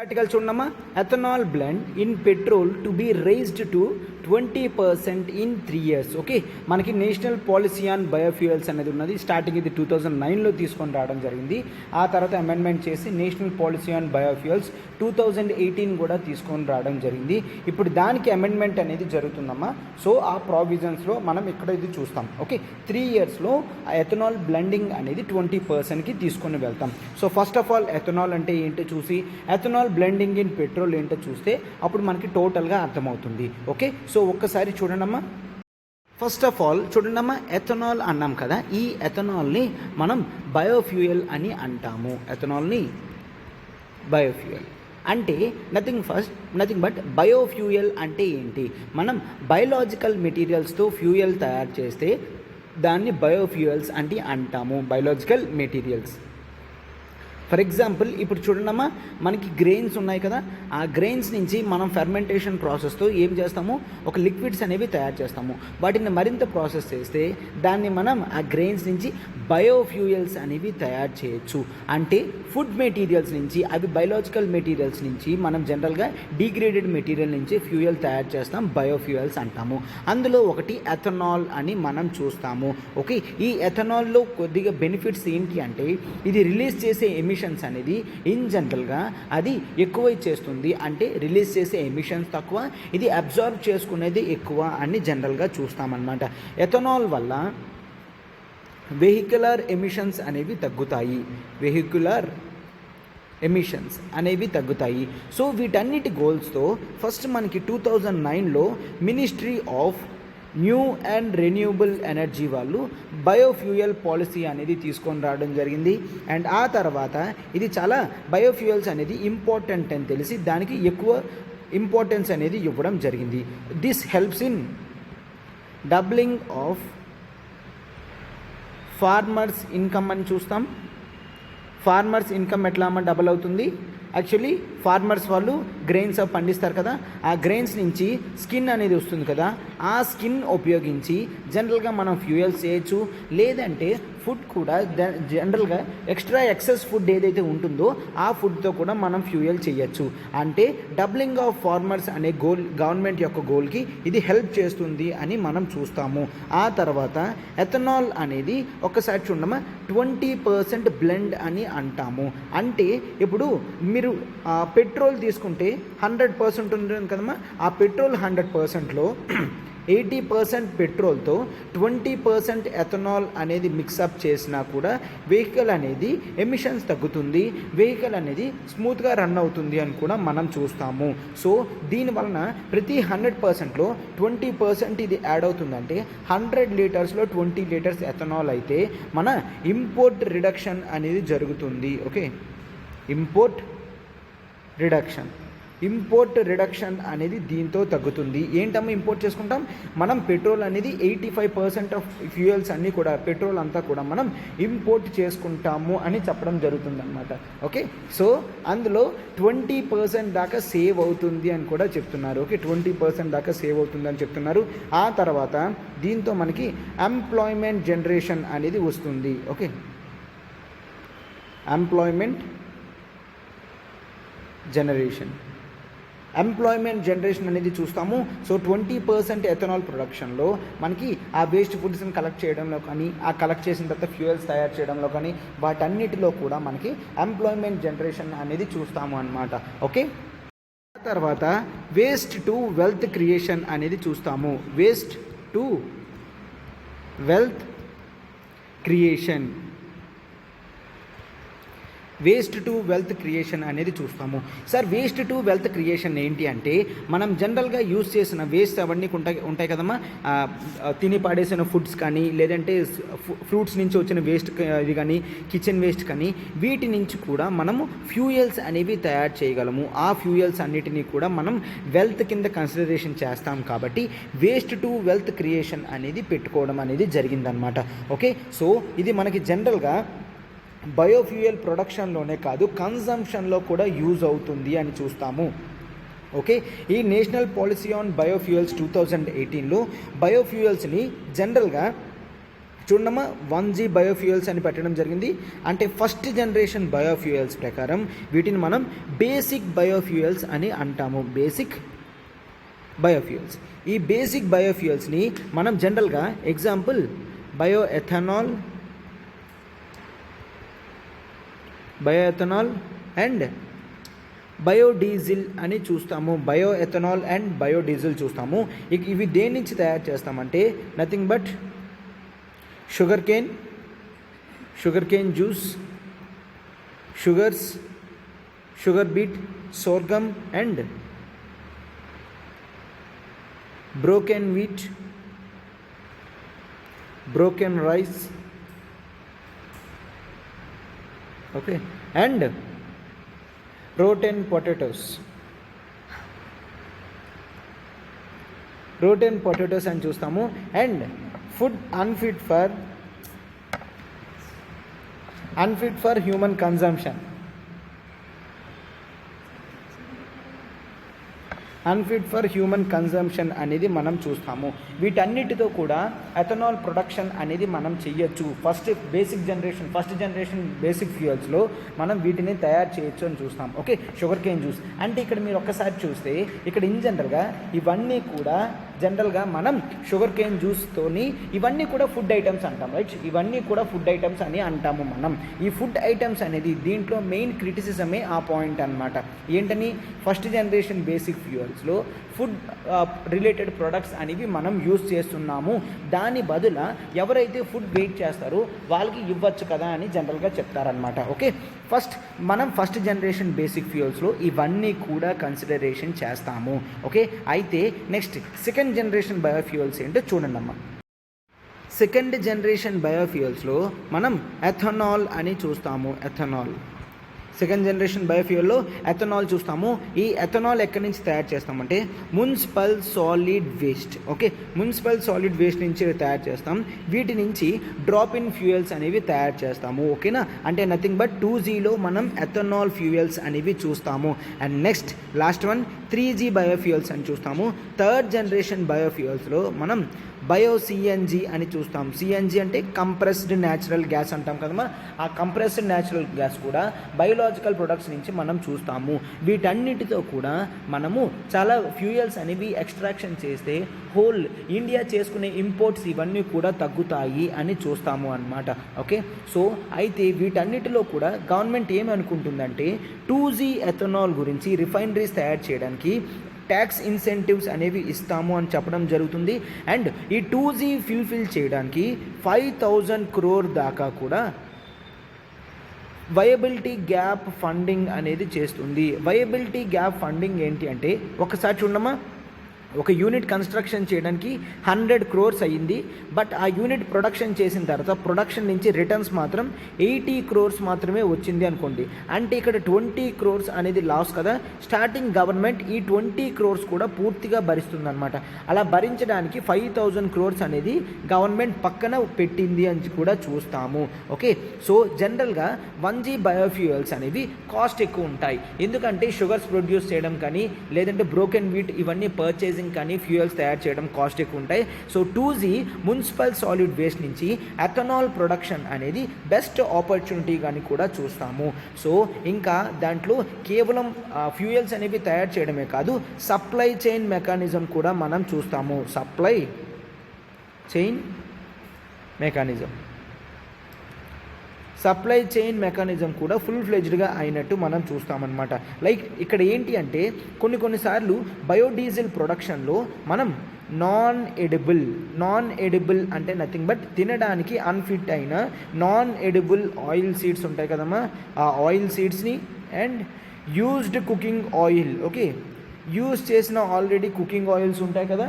ఆర్టికల్ చూడమ్మా, ethanol blend in petrol to be raised to 20% in 3 years. Okay, మనకి నేషనల్ పాలసీ ఆన్ బయోఫ్యూయల్స్ అనేది ఉన్నది. స్టార్టింగ్ ఇది 2009లో తీసుకొని రావడం జరిగింది. ఆ తర్వాత అమెండ్మెంట్ చేసి నేషనల్ పాలసీ ఆన్ బయోఫ్యూయల్స్ 2018 కూడా తీసుకొని రావడం జరిగింది. ఇప్పుడు దానికి అమెండ్మెంట్ అనేది జరుగుతుందమ్మా. సో ఆ ప్రావిజన్స్లో మనం ఇక్కడ ఇది చూస్తాం. ఓకే, 3 yearsలో ఎథనాల్ బ్లెండింగ్ అనేది 20%కి తీసుకొని వెళ్తాం. So first of all ethanol అంటే ఏంటో చూసి ఎథనాల్ బ్లెండింగ్ ఇన్ పెట్రోల్ ఏంటో చూస్తే అప్పుడు మనకి టోటల్గా అర్థమవుతుంది. ఓకే, సో ఒక్కసారి చూడండమ్మా. ఫస్ట్ ఆఫ్ ఆల్ చూడండమ్మా, ఎథనాల్ అన్నాం కదా, ఈ ఎథనాల్ని మనం బయోఫ్యూయల్ అని అంటాము. ఎథనాల్ని బయోఫ్యూయల్ అంటే నథింగ్ బట్ బయోఫ్యూయల్ అంటే ఏంటి, మనం బయోలాజికల్ మెటీరియల్స్తో ఫ్యూయల్ తయారు చేస్తే దాన్ని బయోఫ్యూయల్స్ అంటే అంటాము, బయోలాజికల్ మెటీరియల్స్. ఫర్ ఎగ్జాంపుల్ ఇప్పుడు చూడండమ్మా, మనకి గ్రెయిన్స్ ఉన్నాయి కదా, ఆ గ్రెయిన్స్ నుంచి మనం ఫెర్మెంటేషన్ ప్రాసెస్తో ఏం చేస్తాము, ఒక లిక్విడ్స్ అనేవి తయారు చేస్తాము. వాటిని మరింత ప్రాసెస్ చేస్తే దాన్ని మనం ఆ గ్రెయిన్స్ నుంచి బయోఫ్యూయల్స్ అనేవి తయారు చేయొచ్చు. అంటే ఫుడ్ మెటీరియల్స్ నుంచి, అవి బయోలాజికల్ మెటీరియల్స్ నుంచి మనం జనరల్గా డిగ్రేడెడ్ మెటీరియల్ నుంచి ఫ్యూయల్ తయారు చేస్తాం, బయోఫ్యూయల్స్ అంటాము. అందులో ఒకటి ఎథనాల్ అని మనం చూస్తాము. ఓకే, ఈ ఎథనాల్లో కొద్దిగా బెనిఫిట్స్ ఏంటి అంటే ఇది రిలీజ్ చేసే ఎమిషన్స్ అనేది ఇన్ జనరల్గా అది ఎక్కువ చేస్తుంది, అంటే రిలీజ్ చేసే ఎమిషన్స్ తక్కువ, ఇది అబ్జర్వ్ చేసుకునేది ఎక్కువ అని జనరల్గా చూస్తామన్నమాట. ఎథనాల్ వల్ల వెహికులర్ ఎమిషన్స్ అనేవి తగ్గుతాయి, వెహికులర్ ఎమిషన్స్ అనేవి తగ్గుతాయి. సో వీటన్నిటి గోల్స్తో ఫస్ట్ మనకి 2009లో ministry of new and renewable energy వాళ్ళు బయోఫ్యూయల్ పాలసీ అనేది తీసుకొని రావడం జరిగింది. అండ్ ఆ తర్వాత ఇది చాలా బయోఫ్యూయల్స్ అనేది ఇంపార్టెంట్ అని తెలిసి దానికి ఎక్కువ ఇంపార్టెన్స్ అనేది ఇవ్వడం జరిగింది. This helps in doubling of farmers income అని చూస్తాం. ఫార్మర్స్ ఇన్కమ్ ఎట్లా అమ్మ డబల్ అవుతుంది? యాక్చువల్లీ ఫార్మర్స్ వాళ్ళు గ్రెయిన్స్ పండిస్తారు కదా, ఆ గ్రెయిన్స్ నుంచి స్కిన్ అనేది వస్తుంది కదా, ఆ స్కిన్ ఉపయోగించి జనరల్గా మనం ఫ్యూయల్స్ చేయొచ్చు, లేదంటే ఫుడ్ కూడా జనరల్గా ఎక్సెస్ ఫుడ్ ఏదైతే ఉంటుందో ఆ ఫుడ్తో కూడా మనం ఫ్యూయల్ చేయొచ్చు. అంటే డబ్లింగ్ ఆఫ్ ఫార్మర్స్ అనే గోల్, గవర్నమెంట్ యొక్క గోల్కి ఇది హెల్ప్ చేస్తుంది అని మనం చూస్తాము. ఆ తర్వాత ఎథనాల్ అనేది ఒకసారి చూడమా 20% బ్లెండ్ అని అంటాము. అంటే ఇప్పుడు మీరు పెట్రోల్ తీసుకుంటే 100% ఉంటుంది కదమ్మా, ఆ పెట్రోల్ 100%లో 80% పెట్రోల్తో 20% ఎథనాల్ అనేది మిక్సప్ చేసినా కూడా వెహికల్ అనేది ఎమిషన్స్ తగ్గుతుంది, వెహికల్ అనేది స్మూత్గా రన్ అవుతుంది అని కూడా మనం చూస్తాము. సో దీనివలన ప్రతి 100%లో 20% ఇది యాడ్ అవుతుందంటే 100 లీటర్స్లో 20 లీటర్స్ ఎథనాల్ అయితే మన ఇంపోర్ట్ రిడక్షన్ అనేది జరుగుతుంది. ఓకే, ఇంపోర్ట్ రిడక్షన్ అనేది దీంతో తగ్గుతుంది. ఏంటమ్మా ఇంపోర్ట్ చేసుకుంటాం మనం? పెట్రోల్ అనేది 85% ఆఫ్ ఫ్యూయల్స్ అన్నీ కూడా, పెట్రోల్ అంతా కూడా మనం ఇంపోర్ట్ చేసుకుంటాము అని చెప్పడం జరుగుతుంది అనమాట. ఓకే, సో అందులో 20% దాకా సేవ్ అవుతుంది అని కూడా చెప్తున్నారు. ఓకే, 20% దాకా సేవ్ అవుతుంది అని చెప్తున్నారు. ఆ తర్వాత దీంతో మనకి ఎంప్లాయ్మెంట్ జనరేషన్ అనేది వస్తుంది. ఓకే, ఎంప్లాయ్మెంట్ జనరేషన్ అనేది చూస్తాము. సో 20% ఎథనాల్ ప్రొడక్షన్లో మనకి ఆ వేస్ట్ ఫుడ్స్ని కలెక్ట్ చేయడంలో కానీ, ఆ కలెక్ట్ చేసిన తర్వాత ఫ్యూయల్స్ తయారు చేయడంలో కానీ, వాటన్నిటిలో కూడా మనకి ఎంప్లాయ్మెంట్ జనరేషన్ అనేది చూస్తాము అన్నమాట. ఓకే, తర్వాత వేస్ట్ టు వెల్త్ క్రియేషన్ అనేది చూస్తాము. వేస్ట్ టు వెల్త్ క్రియేషన్ అనేది చూస్తాము. Sir waste to wealth creation ఏంటి అంటే, మనం జనరల్గా యూజ్ చేసిన వేస్ట్ అవన్నీ ఉంటాయి కదమ్మా, తిని పాడేసిన ఫుడ్స్ కానీ, లేదంటే ఫ్రూట్స్ నుంచి వచ్చిన వేస్ట్ ఇది కానీ, కిచెన్ వేస్ట్ కానీ, వీటి నుంచి కూడా మనము ఫ్యూయల్స్ అనేవి తయారు చేయగలము. ఆ ఫ్యూయల్స్ అన్నిటినీ కూడా మనం వెల్త్ కింద కన్సిడరేషన్ చేస్తాం. కాబట్టి వేస్ట్ టు వెల్త్ క్రియేషన్ అనేది పెట్టుకోవడం అనేది జరిగిందనమాట. ఓకే, సో ఇది మనకి జనరల్గా బయోఫ్యూయల్ ప్రొడక్షన్లోనే కాదు, కన్జంప్షన్లో కూడా యూజ్ అవుతుంది అని చూస్తాము. ఓకే, ఈ నేషనల్ పాలసీ ఆన్ బయోఫ్యూయల్స్ 2018లో బయోఫ్యూయల్స్ని జనరల్గా చూడమ్మా 1G బయోఫ్యూయల్స్ అని పెట్టడం జరిగింది. అంటే ఫస్ట్ జనరేషన్ బయోఫ్యూయల్స్ ప్రకారం వీటిని మనం బేసిక్ బయోఫ్యూయల్స్ అని అంటాము. Basic biofuels. ఈ బేసిక్ బయోఫ్యూయల్స్ని మనం జనరల్గా ఎగ్జాంపుల్ బయోఎథనాల్ అండ్ బయోడీజిల్ అని చూస్తాము. బయోఎథనాల్ అండ్ బయోడీజిల్ చూస్తాము. ఇవి దేని నుంచి తయారు చేస్తామంటే nothing but sugar cane juice, sugar beat, sorghum and broken wheat, broken rice, okay, and rotten potatoes అని చూస్తాము. And food unfit for human consumption. Unfit for human consumption అనేది మనం చూస్తాము. వీటన్నిటితో కూడా ఎథనాల్ ప్రొడక్షన్ అనేది మనం చెయ్యొచ్చు. ఫస్ట్ జనరేషన్ బేసిక్ ఫ్యూయల్స్లో మనం వీటిని తయారు చేయొచ్చు అని చూస్తాం. ఓకే, షుగర్ కేన్ జ్యూస్ అంటే ఇక్కడ మీరు ఒక్కసారి చూస్తే ఇక్కడ జనరల్గా ఇవన్నీ కూడా మనం షుగర్ కేన్ జ్యూస్తోని ఇవన్నీ కూడా ఫుడ్ ఐటమ్స్ అంటాం, రైట్? ఇవన్నీ కూడా ఫుడ్ ఐటమ్స్ అని అంటాము మనం. ఈ ఫుడ్ ఐటమ్స్ అనేది దీంట్లో మెయిన్ క్రిటిసిజమే ఆ పాయింట్ అనమాట. ఏంటని, ఫస్ట్ జనరేషన్ బేసిక్ ఫ్యూయల్స్లో ఫుడ్ రిలేటెడ్ ప్రొడక్ట్స్ అనేవి మనం యూజ్ చేస్తున్నాము. దాని బదుల ఎవరైతే ఫుడ్ వెయిట్ చేస్తారో వాళ్ళకి ఇవ్వచ్చు కదా అని జనరల్గా చెప్తారనమాట. ఓకే, ఫస్ట్ జనరేషన్ బేసిక్ ఫ్యూయల్స్లో ఇవన్నీ కూడా కన్సిడరేషన్ చేస్తాము. ఓకే, అయితే నెక్స్ట్ సెకండ్ జనరేషన్ బయోఫ్యూయల్స్ ఏంటో చూడండి అమ్మా. సెకండ్ జనరేషన్ బయోఫ్యూయల్స్లో మనం ఎథనాల్ అని చూస్తాము. సెకండ్ జనరేషన్ బయోఫ్యూయల్లో ఎథనాల్ చూస్తాము. ఈ ఎథనాల్ ఎక్కడి నుంచి తయారు చేస్తామంటే municipal solid waste. Okay, municipal solid waste నుంచి తయారు చేస్తాం. వీటి నుంచి డ్రాప్ ఇన్ ఫ్యూయల్స్ అనేవి తయారు చేస్తాము. ఓకేనా, అంటే నథింగ్ బట్ 2Gలో మనం ఎథనాల్ ఫ్యూయల్స్ అనేవి చూస్తాము. And next last one 3G biofuels అని చూస్తాము. థర్డ్ జనరేషన్ బయోఫ్యూయల్స్లో మనం బయో-CNG అని చూస్తాం. CNG అంటే కంప్రెస్డ్ న్యాచురల్ గ్యాస్ అంటాం కదమ్మా. ఆ కంప్రెస్డ్ న్యాచురల్ గ్యాస్ కూడా బయోలాజికల్ ప్రొడక్ట్స్ నుంచి మనం చూస్తాము. వీటన్నిటితో కూడా మనము చాలా ఫ్యూయల్స్ అనేవి ఎక్స్ట్రాక్షన్ చేస్తే హోల్ ఇండియా చేసుకునే ఇంపోర్ట్స్ ఇవన్నీ కూడా తగ్గుతాయి అని చూస్తాము అన్నమాట. ఓకే, సో అయితే వీటన్నిటిలో కూడా గవర్నమెంట్ ఏమనుకుంటుందంటే 2G ఎథనాల్ గురించి రిఫైనరీస్ తయారు చేయడానికి ట్యాక్స్ ఇన్సెంటివ్స్ అనేవి ఇస్తాము అని చెప్పడం జరుగుతుంది. అండ్ ఈ 2G ఫుల్ఫిల్ చేయడానికి 5,000 crore దాకా కూడా వయబిలిటీ గ్యాప్ ఫండింగ్ అనేది చేస్తుంది. వయబిలిటీ గ్యాప్ ఫండింగ్ ఏంటి అంటే ఒకసారి చూడమ్మా, ఒక యూనిట్ కన్స్ట్రక్షన్ చేయడానికి 100 crores అయ్యింది. బట్ ఆ యూనిట్ ప్రొడక్షన్ చేసిన తర్వాత ప్రొడక్షన్ నుంచి రిటర్న్స్ మాత్రం 80 crores మాత్రమే వచ్చింది అనుకోండి. అంటే ఇక్కడ 20 crores అనేది లాస్ కదా. స్టార్టింగ్ గవర్నమెంట్ ఈ 20 crores కూడా పూర్తిగా భరిస్తుంది అనమాట. అలా భరించడానికి 5,000 crores అనేది గవర్నమెంట్ పక్కన పెట్టింది అని కూడా చూస్తాము. ఓకే, సో జనరల్గా 1G బయోఫ్యూయల్స్ అనేవి కాస్ట్ ఎక్కువ ఉంటాయి. ఎందుకంటే షుగర్స్ ప్రొడ్యూస్ చేయడం కానీ లేదంటే బ్రోకెన్ వీట్ ఇవన్నీ పర్చేసింగ్ కానీ ఫ్యూయల్స్ తయారు చేయడం కాస్ట్ ఎక్కువ ఉంటాయి. So 2G municipal solid waste నుంచి ఎథనాల్ ప్రొడక్షన్ అనేది బెస్ట్ ఆపర్చునిటీ కానీ కూడా చూస్తాము. సో ఇంకా దాంట్లో కేవలం ఫ్యూయల్స్ అనేవి తయారు చేయడమే కాదు, సప్లై చైన్ మెకానిజం కూడా మనం చూస్తాము. సప్లై చైన్ మెకానిజం కూడా ఫుల్ ఫ్లెడ్జ్డ్గా అయినట్టు మనం చూస్తామన్నమాట. లైక్ ఇక్కడ ఏంటి అంటే కొన్నిసార్లు బయోడీజిల్ ప్రొడక్షన్లో మనం నాన్ ఎడిబుల్ అంటే నథింగ్ బట్ తినడానికి అన్ఫిట్ అయిన నాన్ ఎడిబుల్ ఆయిల్ సీడ్స్ ఉంటాయి కదమ్మా. ఆ ఆయిల్ సీడ్స్ని and used cooking oil, okay, use చేసిన ఆల్రెడీ కుకింగ్ ఆయిల్స్ ఉంటాయి కదా.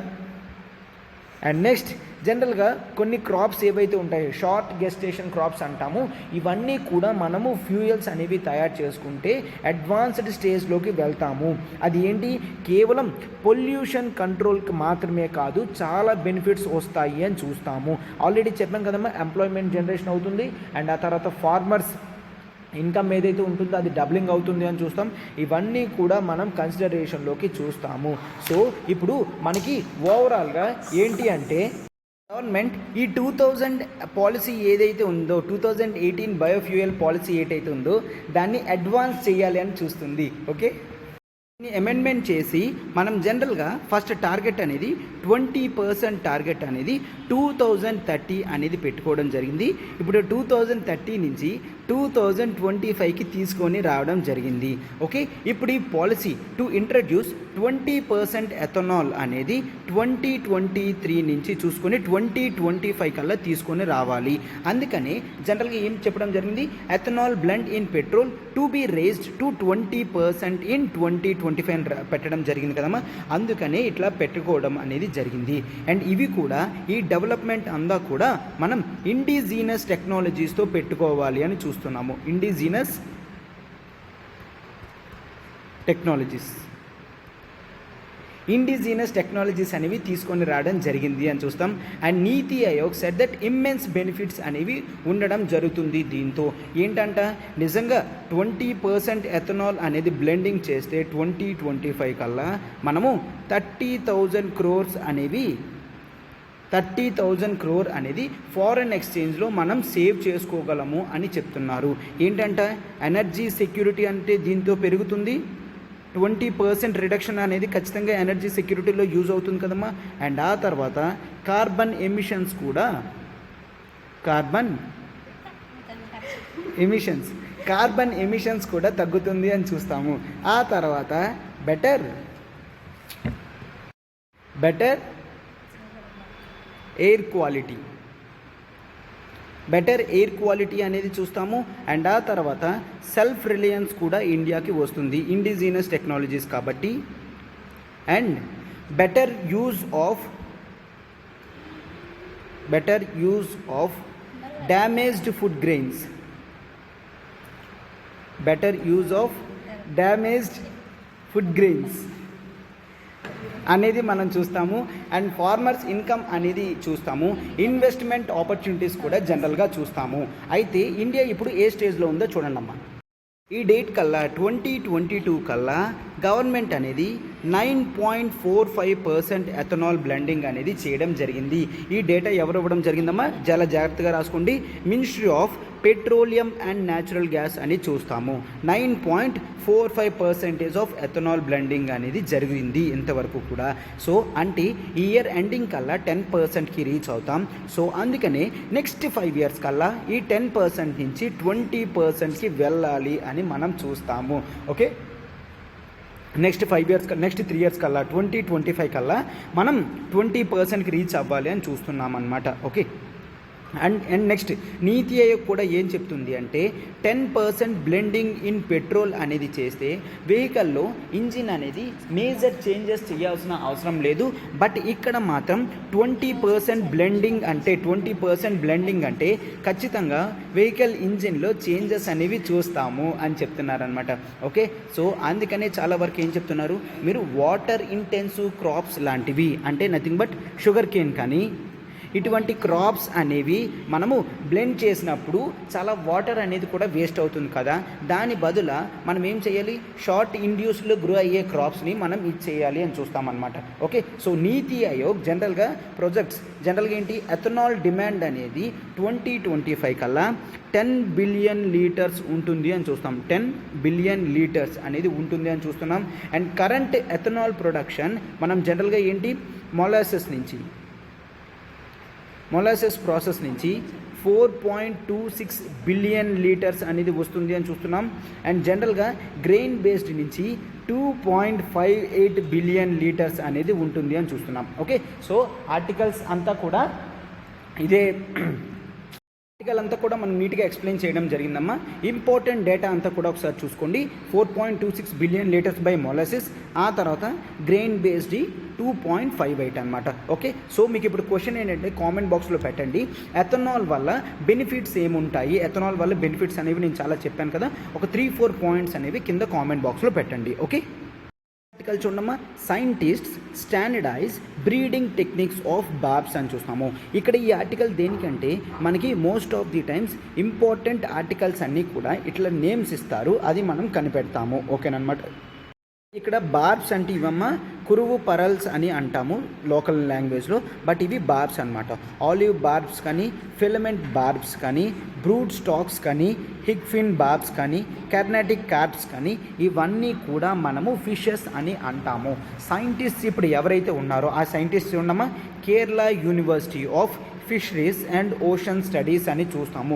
అండ్ నెక్స్ట్ జనరల్గా కొన్ని క్రాప్స్ ఏవైతే ఉంటాయో షార్ట్ గెస్టేషన్ క్రాప్స్ అంటాము. ఇవన్నీ కూడా మనము ఫ్యూయల్స్ అనేవి తయారు చేసుకుంటే అడ్వాన్స్డ్ స్టేజ్లోకి వెళ్తాము. అది ఏంటి, కేవలం పొల్యూషన్ కంట్రోల్కి మాత్రమే కాదు, చాలా బెనిఫిట్స్ వస్తాయి అని చూస్తాము. ఆల్రెడీ చెప్పాం కదమ్మా, ఎంప్లాయ్మెంట్ జనరేషన్ అవుతుంది. అండ్ ఆ తర్వాత ఫార్మర్స్ ఇన్కమ్ ఏదైతే ఉంటుందో అది డబ్లింగ్ అవుతుంది అని చూస్తాం. ఇవన్నీ కూడా మనం కన్సిడరేషన్లోకి చూస్తాము. సో ఇప్పుడు మనకి ఓవరాల్గా ఏంటి అంటే గవర్నమెంట్ ఈ 2000 పాలసీ ఏదైతే ఉందో 2018 బయోఫ్యూయల్ పాలసీ ఏదైతే ఉందో దాన్ని అడ్వాన్స్ చేయాలి అని చూస్తుంది. ఓకే, అమెండ్మెంట్ చేసి మనం జనరల్గా ఫస్ట్ టార్గెట్ అనేది 20% టార్గెట్ అనేది 2030 అనేది పెట్టుకోవడం జరిగింది. ఇప్పుడు 2030 నుంచి 2025కి తీసుకొని రావడం జరిగింది. ఓకే, ఇప్పుడు ఈ పాలసీ టు ఇంట్రడ్యూస్ 20% ఎథనాల్ అనేది 2023 నుంచి చూసుకొని 2025 కల్లా తీసుకొని రావాలి. అందుకని జనరల్గా ఏం చెప్పడం జరిగింది, ethanol blend in petrol to be raised to 20% in 2025 పెట్టడం జరిగింది కదమ్మా. అందుకనే ఇట్లా పెట్టుకోవడం అనేది జరిగింది. అండ్ ఇవి కూడా ఈ డెవలప్మెంట్ అంతా కూడా మనం ఇండిజీనస్ టెక్నాలజీస్తో పెట్టుకోవాలి అని చూస్తున్నాము. ఇండిజీనస్ టెక్నాలజీస్ ఇండిజినస్ టెక్నాలజీస్ అనేవి తీసుకొని రావడం జరిగింది అని చూస్తాం. And NITI Aayog said that immense benefits అనేవి ఉండడం జరుగుతుంది. దీంతో ఏంటంట, నిజంగా 20% ఎథనాల్ అనేది బ్లెండింగ్ చేస్తే 2025 కల్లా మనము 30,000 crore అనేది ఫారెన్ ఎక్స్చేంజ్లో మనం సేవ్ చేసుకోగలము అని చెప్తున్నారు. ఏంటంట, ఎనర్జీ సెక్యూరిటీ అంటే దీంతో పెరుగుతుంది. 20% రిడక్షన్ అనేది ఖచ్చితంగా ఎనర్జీ సెక్యూరిటీలో యూజ్ అవుతుంది కదమ్మా. అండ్ ఆ తర్వాత కార్బన్ ఎమిషన్స్ కూడా తగ్గుతుంది అని చూస్తాము. ఆ తర్వాత బెటర్ ఎయిర్ క్వాలిటీ అనేది చూస్తాము. అండ్ ఆ తర్వాత సెల్ఫ్ రిలయన్స్ కూడా ఇండియాకి వస్తుంది, ఇండిజినస్ టెక్నాలజీస్ కాబట్టి. And better use of damaged food grains అనేది మనం చూస్తాము. అండ్ ఫార్మర్స్ ఇన్కమ్ అనేది చూస్తాము. ఇన్వెస్ట్మెంట్ ఆపర్చునిటీస్ కూడా జనరల్గా చూస్తాము. అయితే ఇండియా ఇప్పుడు ఏ స్టేజ్లో ఉందో చూడండి అమ్మా. ఈ డేట్ కల్లా 2022 కల్లా గవర్నమెంట్ అనేది 9.45% ఎథనాల్ బ్లెండింగ్ అనేది చేయడం జరిగింది. ఈ డేటా ఎవరు ఇవ్వడం జరిగిందమ్మా, చాలా జాగ్రత్తగా రాసుకోండి. Ministry of petroleum and natural gas అని చూస్తాము. 9.45% ఆఫ్ ఎథనాల్ బ్లెండింగ్ అనేది జరిగింది ఇంతవరకు కూడా. సో అంటే ఈ ఇయర్ ఎండింగ్ కల్లా 10%కి రీచ్ అవుతాం. సో అందుకనే నెక్స్ట్ 5 years కల్లా ఈ 10% నుంచి 20%కి వెళ్ళాలి అని మనం చూస్తాము. ఓకే, నెక్స్ట్ 3 years కల్లా 2025 కల్లా మనం 20%కి రీచ్ అవ్వాలి అని చూస్తున్నాం అన్నమాట. ఓకే, అండ్ నెక్స్ట్ నీతి ఆయోగ్ కూడా ఏం చెప్తుంది అంటే 10% బ్లెండింగ్ ఇన్ పెట్రోల్ అనేది చేస్తే వెహికల్లో ఇంజిన్ అనేది మేజర్ చేంజెస్ చేయాల్సిన అవసరం లేదు. బట్ ఇక్కడ మాత్రం 20% బ్లెండింగ్ అంటే ఖచ్చితంగా వెహికల్ ఇంజిన్లో చేంజెస్ అనేవి చూస్తాము అని చెప్తున్నారనమాట. ఓకే, సో అందుకనే చాలా వరకు ఏం చెప్తున్నారు, మీరు వాటర్ ఇంటెన్సివ్ క్రాప్స్ లాంటివి అంటే నథింగ్ బట్ షుగర్ కేన్ కానీ ఇటువంటి క్రాప్స్ అనేవి మనము బ్లెండ్ చేసినప్పుడు చాలా వాటర్ అనేది కూడా వేస్ట్ అవుతుంది కదా. దాని బదుల మనం ఏం చేయాలి, షార్ట్ ఇండ్యూస్లో గ్రో అయ్యే క్రాప్స్ని మనం ఇచ్చేయాలి అని చూస్తామన్నమాట. ఓకే, సో నీతి ఆయోగ్ జనరల్గా ఏంటి, ఎథనాల్ డిమాండ్ అనేది 2025 కల్లా 10 billion లీటర్స్ ఉంటుంది అని చూస్తాం. 10 billion లీటర్స్ అనేది ఉంటుంది అని చూస్తున్నాం. అండ్ కరెంట్ ఎథనాల్ ప్రొడక్షన్ మనం జనరల్గా ఏంటి, మొలాసెస్ ప్రాసెస్ నుంచి 4.26 బిలియన్ లీటర్స్ అనేది వస్తుంది అని చూస్తున్నాం. అండ్ జనరల్గా గ్రెయిన్ బేస్డ్ నుంచి 2.58 బిలియన్ లీటర్స్ అనేది ఉంటుంది అని చూస్తున్నాం. ఓకే, సో ఆర్టికల్స్ అంతా కూడా మనం నీట్గా ఎక్స్ప్లెయిన్ చేయడం జరిగిందమ్మా. ఇంపార్టెంట్ డేటా అంతా కూడా ఒకసారి చూసుకోండి. 4.26 బిలియన్ లీటర్స్ బై మొలాసిస్, ఆ తర్వాత గ్రెయిన్ బేస్డ్ 2.58 అనమాట. ఓకే, సో మీకు ఇప్పుడు క్వశ్చన్ ఏంటంటే కామెంట్ బాక్స్లో పెట్టండి, ఎథనాల్ వల్ల బెనిఫిట్స్ ఏముంటాయి, ఎథనాల్ వల్ల బెనిఫిట్స్ అనేవి నేను చాలా చెప్పాను కదా, ఒక 3-4 పాయింట్స్ అనేవి కింద కామెంట్ బాక్స్లో పెట్టండి. ఓకే, ఆర్టికల్ చూడమ్మా, scientists standardize breeding techniques of బాబ్స్ అని చూస్తాము. ఇక్కడ ఈ ఆర్టికల్ దేనికంటే మనకి most of the times important articles అన్నీ కూడా ఇట్లా నేమ్స్ ఇస్తారు, అది మనం కనిపెడతాము. ఓకేనమాట. ఇక్కడ బార్బ్స్ అంటే ఇవమ్మ కురువు పరల్స్ అని అంటాము లోకల్ లాంగ్వేజ్లో, బట్ ఇవి బార్బ్స్ అనమాట. ఆలివ్ బార్బ్స్ కానీ, ఫిలమెంట్ బార్బ్స్ కానీ, బ్రూడ్ స్టాక్స్ కానీ, హిగ్ఫిన్ బార్బ్స్ కానీ, కెర్నాటిక్ కార్ప్స్ కానీ, ఇవన్నీ కూడా మనము ఫిషెస్ అని అంటాము. సైంటిస్ట్స్ ఇప్పుడు ఎవరైతే ఉన్నారో ఆ సైంటిస్ట్స్ ఉండమా, Kerala university of fisheries and ocean studies అని చూస్తాము.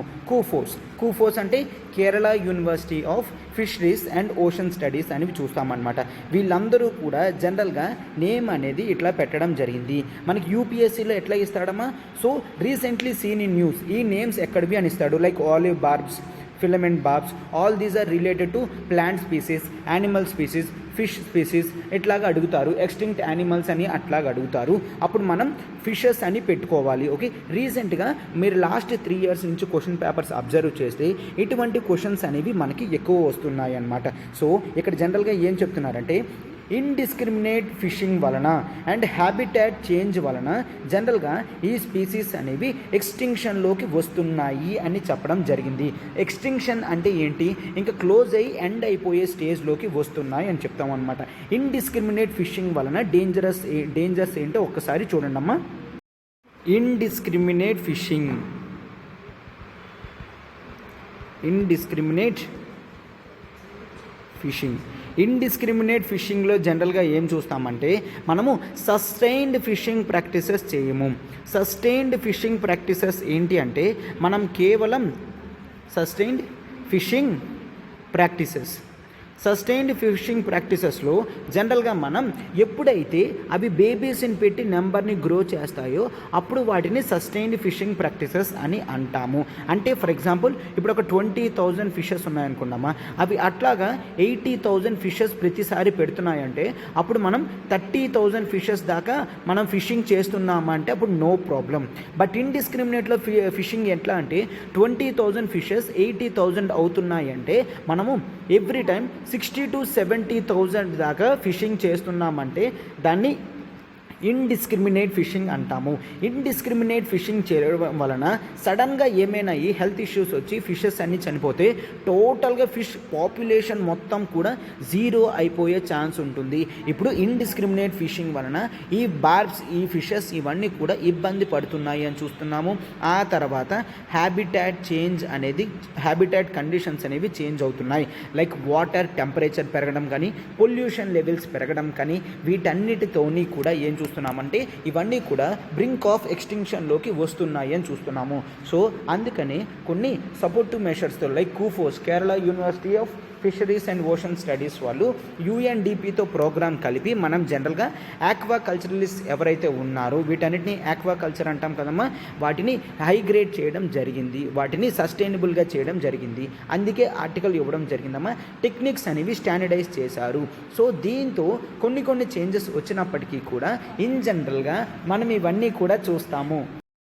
కూఫోస్ అంటే Kerala university of fisheries and ocean studies అని చూస్తామన్నమాట. వీళ్ళందరూ కూడా జనరల్గా నేమ్ అనేది ఇట్లా పెట్టడం జరిగింది. మనకి యూపీఎస్సీలో ఎట్లా ఇస్తాడమ్మా, so recently seen in news, ఈ నేమ్స్ ఎక్కడివి అని ఇస్తాడు. Like olive barbs, filament barbs, all these are related to plant species, animal species, fish species ఇట్లాగా అడుగుతారు. ఎక్స్టింక్ట్ యానిమల్స్ అని అట్లాగా అడుగుతారు. అప్పుడు మనం ఫిషెస్ అని పెట్టుకోవాలి. ఓకే, రీసెంట్గా మీరు లాస్ట్ 3 years నుంచి క్వశ్చన్ పేపర్స్ అబ్జర్వ్ చేస్తే ఇటువంటి క్వశ్చన్స్ అనేవి మనకి ఎక్కువ వస్తున్నాయి అన్నమాట. సో ఇక్కడ జనరల్గా ఏం చెప్తున్నారంటే ఇండిస్క్రిమినేట్ ఫిషింగ్ వలన అండ్ హ్యాబిటాట్ చేంజ్ వలన జనరల్గా ఈ స్పీసీస్ అనేవి ఎక్స్టింక్షన్లోకి వస్తున్నాయి అని చెప్పడం జరిగింది. ఎక్స్టింక్షన్ అంటే ఏంటి, ఇంకా క్లోజ్ అయ్యి ఎండ్ అయిపోయే స్టేజ్లోకి వస్తున్నాయి అని చెప్తాం అనమాట. ఇండిస్క్రిమినేట్ ఫిషింగ్ వలన డేంజర్స్ ఏంటో ఒక్కసారి చూడండి అమ్మా. ఇండిస్క్రిమినేట్ ఫిషింగ్లో జనరల్గా ఏం చూస్తామంటే మనము సస్టైన్డ్ ఫిషింగ్ ప్రాక్టీసెస్ చేయము. సస్టైన్డ్ ఫిషింగ్ ప్రాక్టీసెస్ ఏంటి అంటే మనం కేవలం సస్టైన్డ్ ఫిషింగ్ ప్రాక్టీసెస్లో జనరల్గా మనం ఎప్పుడైతే అవి బేబీస్ని పెట్టి నెంబర్ని గ్రో చేస్తాయో అప్పుడు వాటిని సస్టైన్డ్ ఫిషింగ్ ప్రాక్టీసెస్ అని అంటాము. అంటే ఫర్ ఎగ్జాంపుల్ ఇప్పుడు ఒక 20,000 ఫిషెస్ ఉన్నాయనుకున్నామా, అవి అట్లాగా 80,000 ఫిషెస్ ప్రతిసారి పెడుతున్నాయంటే అప్పుడు మనం 30,000 ఫిషెస్ దాకా మనం ఫిషింగ్ చేస్తున్నామంటే అప్పుడు నో ప్రాబ్లం. బట్ ఇండిస్క్రిమినేట్లో ఫిషింగ్ ఎట్లా అంటే 20,000 ఫిషెస్ 80,000 అవుతున్నాయంటే మనము ఎవ్రీ టైం 60,000 to 70,000 దాకా ఫిషింగ్ చేస్తున్నామంటే దాన్ని ఇండిస్క్రిమినేట్ ఫిషింగ్ అంటాము. ఇండిస్క్రిమినేట్ ఫిషింగ్ చేయడం వలన సడన్గా ఏమైనా ఈ హెల్త్ ఇష్యూస్ వచ్చి ఫిషెస్ అన్నీ చనిపోతే టోటల్గా ఫిష్ పాపులేషన్ మొత్తం కూడా జీరో అయిపోయే ఛాన్స్ ఉంటుంది. ఇప్పుడు ఇండిస్క్రిమినేట్ ఫిషింగ్ వలన ఈ బార్బ్స్, ఈ ఫిషెస్ ఇవన్నీ కూడా ఇబ్బంది పడుతున్నాయి అని చూస్తున్నాము. ఆ తర్వాత హ్యాబిటాట్ కండిషన్స్ అనేవి చేంజ్ అవుతున్నాయి. లైక్ వాటర్ టెంపరేచర్ పెరగడం కానీ, పొల్యూషన్ లెవెల్స్ పెరగడం కానీ, వీటన్నిటితోని కూడా ఏం చూస్తున్నామంటే ఇవన్నీ కూడా బ్రింక్ ఆఫ్ ఎక్స్టింక్షన్లోకి వస్తున్నాయి అని చూస్తున్నాము. సో అందుకని కొన్ని సపోర్టివ్ మెషర్స్తో like KUFOS, Kerala university of fisheries and ocean studies వాళ్ళు UNDPతో ప్రోగ్రామ్ కలిపి మనం జనరల్గా ఆక్వా కల్చరలిస్ట్ ఎవరైతే ఉన్నారో వీటన్నిటిని ఆక్వా కల్చర్ అంటాం కదమ్మా, వాటిని హై గ్రేడ్ చేయడం జరిగింది, వాటిని సస్టైనబుల్గా చేయడం జరిగింది. అందుకే ఆర్టికల్ ఇవ్వడం జరిగిందమ్మా. టెక్నిక్స్ అనేవి స్టాండర్డైజ్ చేశారు. సో దీంతో కొన్ని చేంజెస్ వచ్చినప్పటికీ కూడా ఇన్ జనరల్గా మనం ఇవన్నీ కూడా చూస్తాము.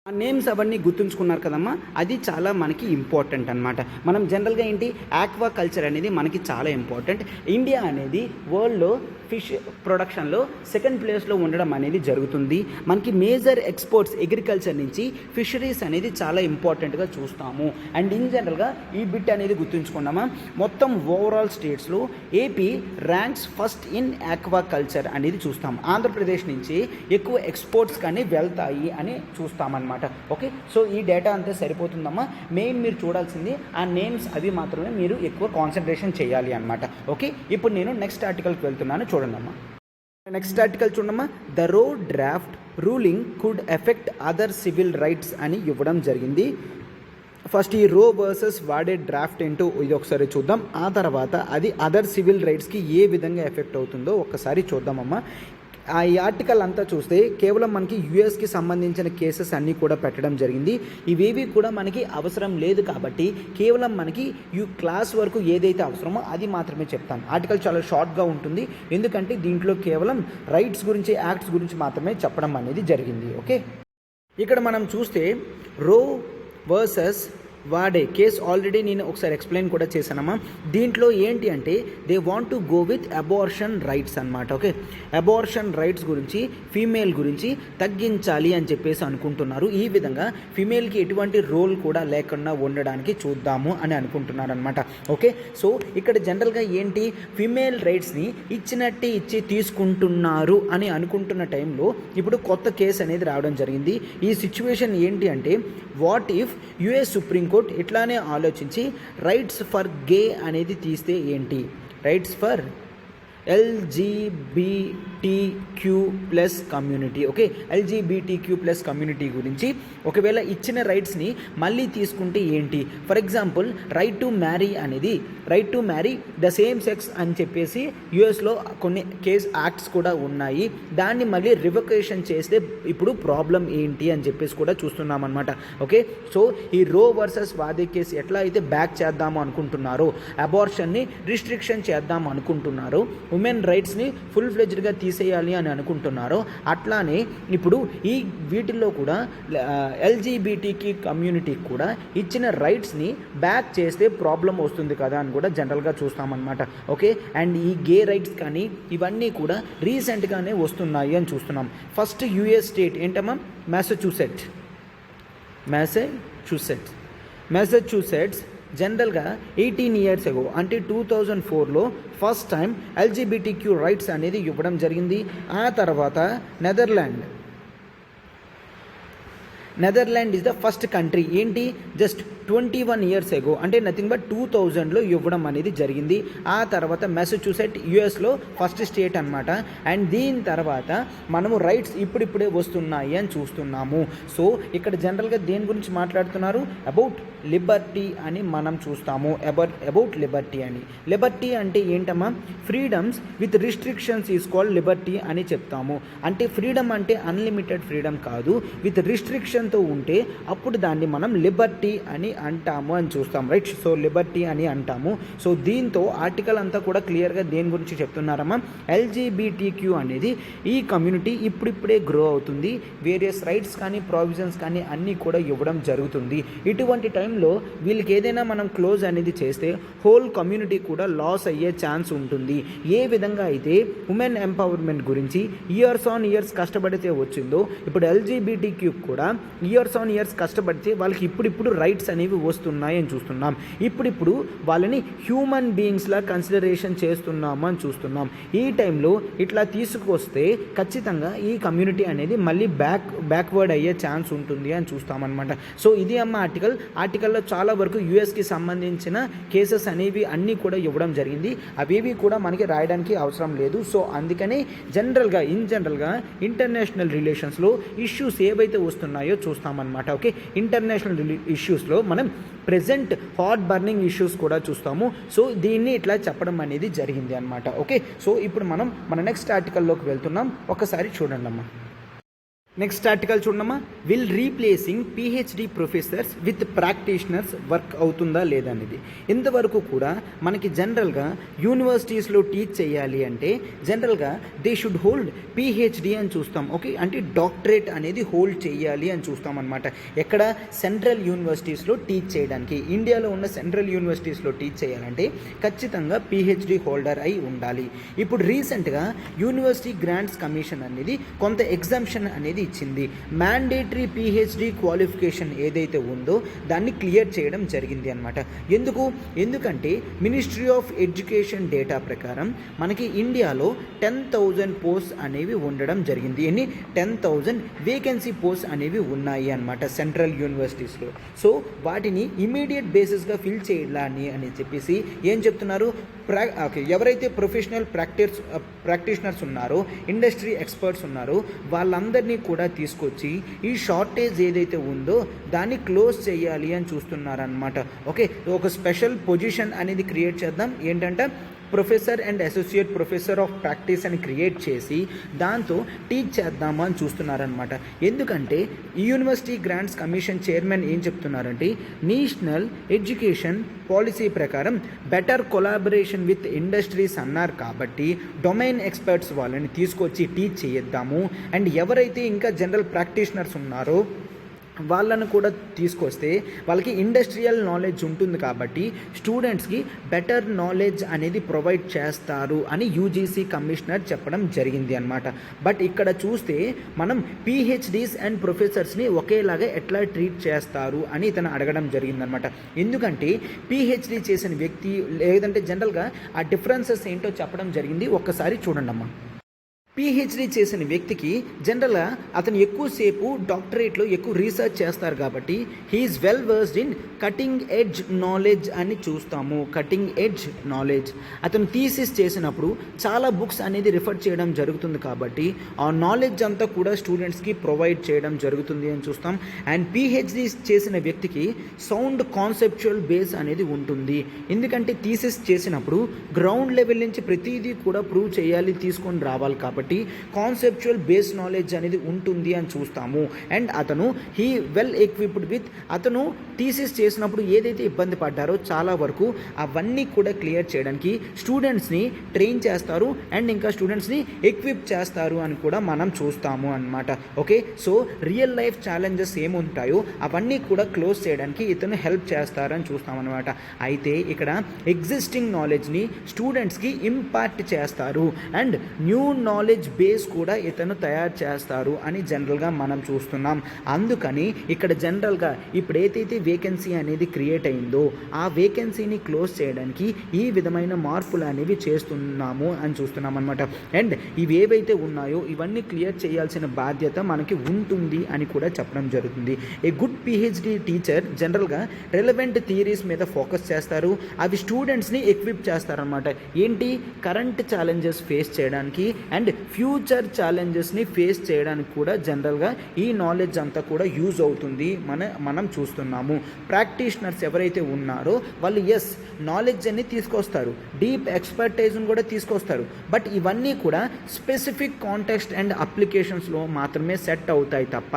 ఆ నేమ్స్ అవన్నీ గుర్తుంచుకున్నారు కదమ్మా, అది చాలా మనకి ఇంపార్టెంట్ అనమాట. మనం జనరల్గా ఏంటి ఆక్వా కల్చర్ అనేది మనకి చాలా ఇంపార్టెంట్. ఇండియా అనేది వరల్డ్లో ఫిష్ ప్రొడక్షన్లో సెకండ్ ప్లేస్లో ఉండడం అనేది జరుగుతుంది. మనకి మేజర్ ఎక్స్పోర్ట్స్ అగ్రికల్చర్ నుంచి ఫిషరీస్ అనేది చాలా ఇంపార్టెంట్గా చూస్తాము. అండ్ ఇన్ జనరల్గా ఈ బిట్ అనేది గుర్తుంచుకున్నామా, మొత్తం ఓవరాల్ స్టేట్స్లో AP ranks first in aqua culture అనేది చూస్తాం. ఆంధ్రప్రదేశ్ నుంచి ఎక్కువ ఎక్స్పోర్ట్స్ కానీ వెళ్తాయి అని చూస్తామన్నమాట. ఓకే, సో ఈ డేటా అంతా సరిపోతుందమ్మా. మెయిన్ మీరు చూడాల్సింది ఆ నేమ్స్ అవి మాత్రమే మీరు ఎక్కువ కాన్సన్ట్రేషన్ చేయాలి అనమాట. ఓకే, ఇప్పుడు నేను నెక్స్ట్ ఆర్టికల్కి వెళ్తున్నాను, చూడండమ్మా. నెక్స్ట్ ఆర్టికల్ చూడమ్మా. The Roe draft ruling could affect other civil rights అని ఇవ్వడం జరిగింది. ఫస్ట్ ఈ రో వర్సెస్ వాడే డ్రాఫ్ట్ ఏంటో ఇది ఒకసారి చూద్దాం. ఆ తర్వాత అది అదర్ సివిల్ రైట్స్కి ఏ విధంగా ఎఫెక్ట్ అవుతుందో ఒక్కసారి చూద్దామమ్మా. ఈ ఆర్టికల్ అంతా చూస్తే కేవలం మనకి యూఎస్కి సంబంధించిన కేసెస్ అన్నీ కూడా పెట్టడం జరిగింది. ఇవేవి కూడా మనకి అవసరం లేదు కాబట్టి కేవలం మనకి క్లాస్ వరకు ఏదైతే అవసరమో అది మాత్రమే చెప్తాను. ఆర్టికల్ చాలా షార్ట్గా ఉంటుంది, ఎందుకంటే దీంట్లో కేవలం రైట్స్ గురించి, యాక్ట్స్ గురించి మాత్రమే చెప్పడం అనేది జరిగింది. ఓకే, ఇక్కడ మనం చూస్తే రో వర్సెస్ వాడే కేసు ఆల్రెడీ నేను ఒకసారి ఎక్స్ప్లెయిన్ కూడా చేశానమ్మా. దీంట్లో ఏంటి అంటే they want to go with abortion rights అనమాట. ఓకే, అబార్షన్ రైట్స్ గురించి, ఫీమేల్ గురించి తగ్గించాలి అని చెప్పేసి అనుకుంటున్నారు. ఈ విధంగా ఫీమేల్కి ఎటువంటి రోల్ కూడా లేకుండా ఉండడానికి చూద్దాము అని అనుకుంటున్నారు అనమాట. ఓకే, సో ఇక్కడ జనరల్గా ఏంటి, ఫీమేల్ రైట్స్ని ఇచ్చినట్టే ఇచ్చి తీసుకుంటున్నారు అని అనుకుంటున్న టైంలో ఇప్పుడు కొత్త కేసు అనేది రావడం జరిగింది. ఈ సిచ్యువేషన్ ఏంటి అంటే వాట్ ఇఫ్ యుఎస్ సుప్రీంకోర్టు ఇట్లానే ఆలోచించి రైట్స్ ఫర్ గే అనేది తీస్తే ఏంటి, rights for LGBTQ+ community. Okay, LGBTQ+ community గురించి ఒకవేళ ఇచ్చిన రైట్స్ని మళ్ళీ తీసుకుంటే ఏంటి, for example right to marry అనేది right to marry the same sex అని చెప్పేసి యూఎస్లో కొన్ని యాక్ట్స్ కూడా ఉన్నాయి. దాన్ని మళ్ళీ రివకేషన్ చేస్తే ఇప్పుడు ప్రాబ్లం ఏంటి అని చెప్పేసి కూడా చూస్తున్నామన్నమాట. ఓకే, సో ఈ రో వర్సెస్ వాదే కేసు ఎట్లా అయితే బ్యాక్ చేద్దాము అనుకుంటున్నారో, అబార్షన్ని రిస్ట్రిక్షన్ చేద్దాం అనుకుంటున్నారో, ఉమెన్ రైట్స్ని ఫుల్ ఫ్లెడ్జ్డ్గా తీసేయాలి అని అనుకుంటున్నారో అట్లానే ఇప్పుడు ఈ వీటిల్లో కూడా ఎల్జీబీటీకి కమ్యూనిటీకి కూడా ఇచ్చిన రైట్స్ని బ్యాక్ చేస్తే ప్రాబ్లం వస్తుంది కదా అని కూడా జనరల్గా చూస్తామన్నమాట. ఓకే, అండ్ ఈ గే రైట్స్ కానీ ఇవన్నీ కూడా రీసెంట్గానే వస్తున్నాయి అని చూస్తున్నాం. ఫస్ట్ యూఎస్ స్టేట్ ఏంటమ్మా? మ్యాసచ్యూసెట్స్ జనరల్గా 18 years ago అంటే 2004లో ఫస్ట్ టైం ఎల్జీబీటీక్యూ రైట్స్ అనేది ఇవ్వడం జరిగింది. ఆ తర్వాత Netherland is the first country. ఏంటి? జస్ట్ 21 years ago అంటే నథింగ్ బట్ 2000లో ఇవ్వడం అనేది జరిగింది. ఆ తర్వాత మ్యాసచ్యూసెట్ యుఎస్లో ఫస్ట్ స్టేట్ అనమాట. అండ్ దీని తర్వాత మనము రైట్స్ ఇప్పుడిప్పుడే వస్తున్నాయి అని చూస్తున్నాము. సో ఇక్కడ జనరల్గా దేని గురించి మాట్లాడుతున్నారు? అబౌట్ లిబర్టీ అని మనం చూస్తాము. అబౌట్ లిబర్టీ అంటే ఏంటమ్మా? Freedoms with restrictions is called Liberty అని చెప్తాము. అంటే ఫ్రీడమ్ అంటే అన్లిమిటెడ్ ఫ్రీడమ్ కాదు, విత్ రిస్ట్రిక్షన్తో ఉంటే అప్పుడు దాన్ని మనం లిబర్టీ అని అంటాము అని చూస్తాం. రైట్, సో లిబర్టీ అని అంటాము. సో దీంతో ఆర్టికల్ అంతా కూడా క్లియర్గా దేని గురించి చెప్తున్నారమ్మా? ఎల్జీబీటీక్యూ అనేది ఈ కమ్యూనిటీ ఇప్పుడిప్పుడే గ్రో అవుతుంది. వేరియస్ రైట్స్ కానీ ప్రావిజన్స్ కానీ అన్నీ కూడా ఇవ్వడం జరుగుతుంది. ఇటువంటి టైంలో వీళ్ళకి ఏదైనా మనం క్లోజ్ అనేది చేస్తే హోల్ కమ్యూనిటీ కూడా లాస్ అయ్యే ఛాన్స్ ఉంటుంది. ఏ విధంగా అయితే ఉమెన్ ఎంపవర్మెంట్ గురించి ఇయర్స్ ఆన్ ఇయర్స్ కష్టపడితే వచ్చిందో, ఇప్పుడు ఎల్జీబీటీక్యూ కూడా ఇయర్స్ ఆన్ ఇయర్స్ కష్టపడితే వాళ్ళకి ఇప్పుడిప్పుడు రైట్స్ అనేవి వస్తున్నాయి అని చూస్తున్నాం. ఇప్పుడిప్పుడు వాళ్ళని హ్యూమన్ బీయింగ్స్లా కన్సిడరేషన్ చేస్తున్నాము అని చూస్తున్నాం. ఈ టైంలో ఇట్లా తీసుకొస్తే ఖచ్చితంగా ఈ కమ్యూనిటీ అనేది మళ్ళీ బ్యాక్వర్డ్ అయ్యే ఛాన్స్ ఉంటుంది అని చూస్తామన్నమాట. సో ఇది అమ్మ ఆర్టికల్లో చాలా వరకు యూఎస్కి సంబంధించిన కేసెస్ అనేవి అన్నీ కూడా ఇవ్వడం జరిగింది. అవేవి కూడా మనకి రాయడానికి అవసరం లేదు. సో అందుకనే జనరల్గా ఇంటర్నేషనల్ రిలేషన్స్లో ఇష్యూస్ ఏవైతే వస్తున్నాయో చూస్తామన్నమాట. ఓకే, ఇంటర్నేషనల్ ఇష్యూస్లో మనం ప్రెజెంట్ హాట్ బర్నింగ్ ఇష్యూస్ కూడా చూస్తాము. సో దీన్ని ఇట్లా చెప్పడం అనేది జరిగింది అనమాట. ఓకే, సో ఇప్పుడు మనం మన నెక్స్ట్ ఆర్టికల్లోకి వెళ్తున్నాం. ఒకసారి చూడండి అమ్మా. నెక్స్ట్ ఆర్టికల్ చూడమ్మా. Will replacing PhD professors with practitioners work అవుతుందా లేదా అనేది. ఇంతవరకు కూడా మనకి జనరల్గా యూనివర్సిటీస్లో టీచ్ చేయాలి అంటే జనరల్గా దే షుడ్ హోల్డ్ పిహెచ్డి అని చూస్తాం. ఓకే, అంటే డాక్టరేట్ అనేది హోల్డ్ చేయాలి అని చూస్తాం అనమాట. ఎక్కడ? సెంట్రల్ యూనివర్సిటీస్లో టీచ్ చేయడానికి. ఇండియాలో ఉన్న సెంట్రల్ యూనివర్సిటీస్లో టీచ్ చేయాలంటే ఖచ్చితంగా పిహెచ్డి హోల్డర్ అయి ఉండాలి. ఇప్పుడు రీసెంట్గా యూనివర్సిటీ గ్రాంట్స్ కమిషన్ అనేది కొంత ఎగ్జామ్షన్ అనేది ఇచ్చింది. మ్యాండేటరీ పిహెచ్డి క్వాలిఫికేషన్ ఏదైతే ఉందో దాన్ని క్లియర్ చేయడం జరిగింది అనమాట. ఎందుకంటే మినిస్ట్రీ ఆఫ్ ఎడ్యుకేషన్ డేటా ప్రకారం మనకి ఇండియాలో 10,000 పోస్ట్ అనేవి ఉండడం జరిగింది. 10,000 వేకెన్సీ పోస్ట్ అనేవి ఉన్నాయి అన్నమాట సెంట్రల్ యూనివర్సిటీస్లో. సో వాటిని ఇమీడియట్ బేసిస్గా ఫిల్ చేయాలని అని చెప్పేసి ఏం చెప్తున్నారు? ఎవరైతే ప్రొఫెషనల్ ప్రాక్టీషనర్స్ ఉన్నారో, ఇండస్ట్రీ ఎక్స్పర్ట్స్ ఉన్నారో వాళ్ళందరినీ కూడా తీసుకొచ్చి ఈ షార్టేజ్ ఏదైతే ఉందో దాన్ని క్లోజ్ చేయాలి అని చూస్తున్నారనమాట. ఓకే, ఒక స్పెషల్ పొజిషన్ అనేది క్రియేట్ చేద్దాం. ఏంటంటే professor and associate professor of practice అని క్రియేట్ చేసి దాంతో టీచ్ చేద్దాము అని చూస్తున్నారనమాట. ఎందుకంటే ఈ యూనివర్సిటీ గ్రాంట్స్ కమిషన్ చైర్మన్ ఏం చెప్తున్నారంటే నేషనల్ ఎడ్యుకేషన్ పాలసీ ప్రకారం బెటర్ కొలాబరేషన్ విత్ ఇండస్ట్రీస్ అన్నారు. కాబట్టి డొమైన్ ఎక్స్పర్ట్స్ వాళ్ళని తీసుకొచ్చి టీచ్ చేద్దాము. అండ్ ఎవరైతే ఇంకా జనరల్ ప్రాక్టీషనర్స్ ఉన్నారో వాళ్ళను కూడా తీసుకొస్తే వాళ్ళకి ఇండస్ట్రియల్ నాలెడ్జ్ ఉంటుంది కాబట్టి స్టూడెంట్స్కి బెటర్ నాలెడ్జ్ అనేది ప్రొవైడ్ చేస్తారు అని యూజీసీ కమిషనర్ చెప్పడం జరిగింది అనమాట. బట్ ఇక్కడ చూస్తే మనం పిహెచ్డీస్ అండ్ ప్రొఫెసర్స్ని ఒకేలాగా ఎట్లా ట్రీట్ చేస్తారు అని ఇతను అడగడం జరిగిందనమాట. ఎందుకంటే పిహెచ్డీ చేసిన వ్యక్తి లేదంటే జనరల్గా ఆ డిఫరెన్సెస్ ఏంటో చెప్పడం జరిగింది. ఒక్కసారి చూడండి అమ్మా. పిహెచ్డీ చేసిన వ్యక్తికి జనరల్గా అతను ఎక్కువసేపు డాక్టరేట్లో ఎక్కువ రీసెర్చ్ చేస్తారు కాబట్టి he's well versed in cutting edge knowledge అని చూస్తాము. కటింగ్ ఎడ్జ్ నాలెడ్జ్ అతను థీసిస్ చేసినప్పుడు చాలా బుక్స్ అనేది రిఫర్ చేయడం జరుగుతుంది కాబట్టి ఆ నాలెడ్జ్ అంతా కూడా స్టూడెంట్స్కి ప్రొవైడ్ చేయడం జరుగుతుంది అని చూస్తాం. అండ్ పిహెచ్డీ చేసిన వ్యక్తికి సౌండ్ కాన్సెప్చువల్ బేస్ అనేది ఉంటుంది. ఎందుకంటే థీసిస్ చేసినప్పుడు గ్రౌండ్ లెవెల్ నుంచి ప్రతిదీ కూడా ప్రూవ్ చేయాలి, తీసుకొని రావాలి కాబట్టి కాబట్టి కాన్సెప్చువల్ బేస్ నాలెడ్జ్ అనేది ఉంటుంది అని చూస్తాము. అండ్ అతను హీ వెల్ ఎక్విప్డ్ విత్, అతను థీసిస్ చేసినప్పుడు ఏదైతే ఇబ్బంది పడ్డారో చాలా వరకు అవన్నీ కూడా క్లియర్ చేయడానికి స్టూడెంట్స్ని ట్రైన్ చేస్తారు అండ్ ఇంకా స్టూడెంట్స్ని ఎక్విప్ చేస్తారు అని కూడా మనం చూస్తాము అన్నమాట. Okay, so real life challenges ఏముంటాయో అవన్నీ కూడా క్లోజ్ చేయడానికి ఇతను హెల్ప్ చేస్తారని చూస్తామన్నమాట. అయితే ఇక్కడ ఎగ్జిస్టింగ్ నాలెడ్జ్ని స్టూడెంట్స్కి ఇంపార్ట్ చేస్తారు అండ్ న్యూ నాలెడ్జ్ బేస్ కూడా ఇతను తయారు చేస్తారు అని జనరల్గా మనం చూస్తున్నాం. అందుకని ఇక్కడ జనరల్గా ఇప్పుడు ఏదైతే వేకెన్సీ అనేది క్రియేట్ అయిందో ఆ వేకెన్సీని క్లోజ్ చేయడానికి ఈ విధమైన మార్పులు అనేవి చేస్తున్నాము అని చూస్తున్నాం అనమాట. అండ్ ఇవి ఏవైతే ఉన్నాయో ఇవన్నీ క్లియర్ చేయాల్సిన బాధ్యత మనకి ఉంటుంది అని కూడా చెప్పడం జరుగుతుంది. ఏ గుడ్ పిహెచ్డి టీచర్ జనరల్గా రెలవెంట్ థియరీస్ మీద ఫోకస్ చేస్తారు, అవి స్టూడెంట్స్ని ఎక్విప్ చేస్తారనమాట. ఏంటి, కరెంట్ ఛాలెంజెస్ ఫేస్ చేయడానికి అండ్ ఫ్యూచర్ ఛాలెంజెస్ని ఫేస్ చేయడానికి కూడా జనరల్గా ఈ నాలెడ్జ్ అంతా కూడా యూజ్ అవుతుంది మనం చూస్తున్నాము. ప్రాక్టీషనర్స్ ఎవరైతే ఉన్నారో వాళ్ళు ఎస్ నాలెడ్జ్ అని తీసుకొస్తారు, డీప్ ఎక్స్పర్టైజ్ని కూడా తీసుకొస్తారు, బట్ ఇవన్నీ కూడా స్పెసిఫిక్ కాంటెక్స్ట్ అండ్ అప్లికేషన్స్లో మాత్రమే సెట్ అవుతాయి తప్ప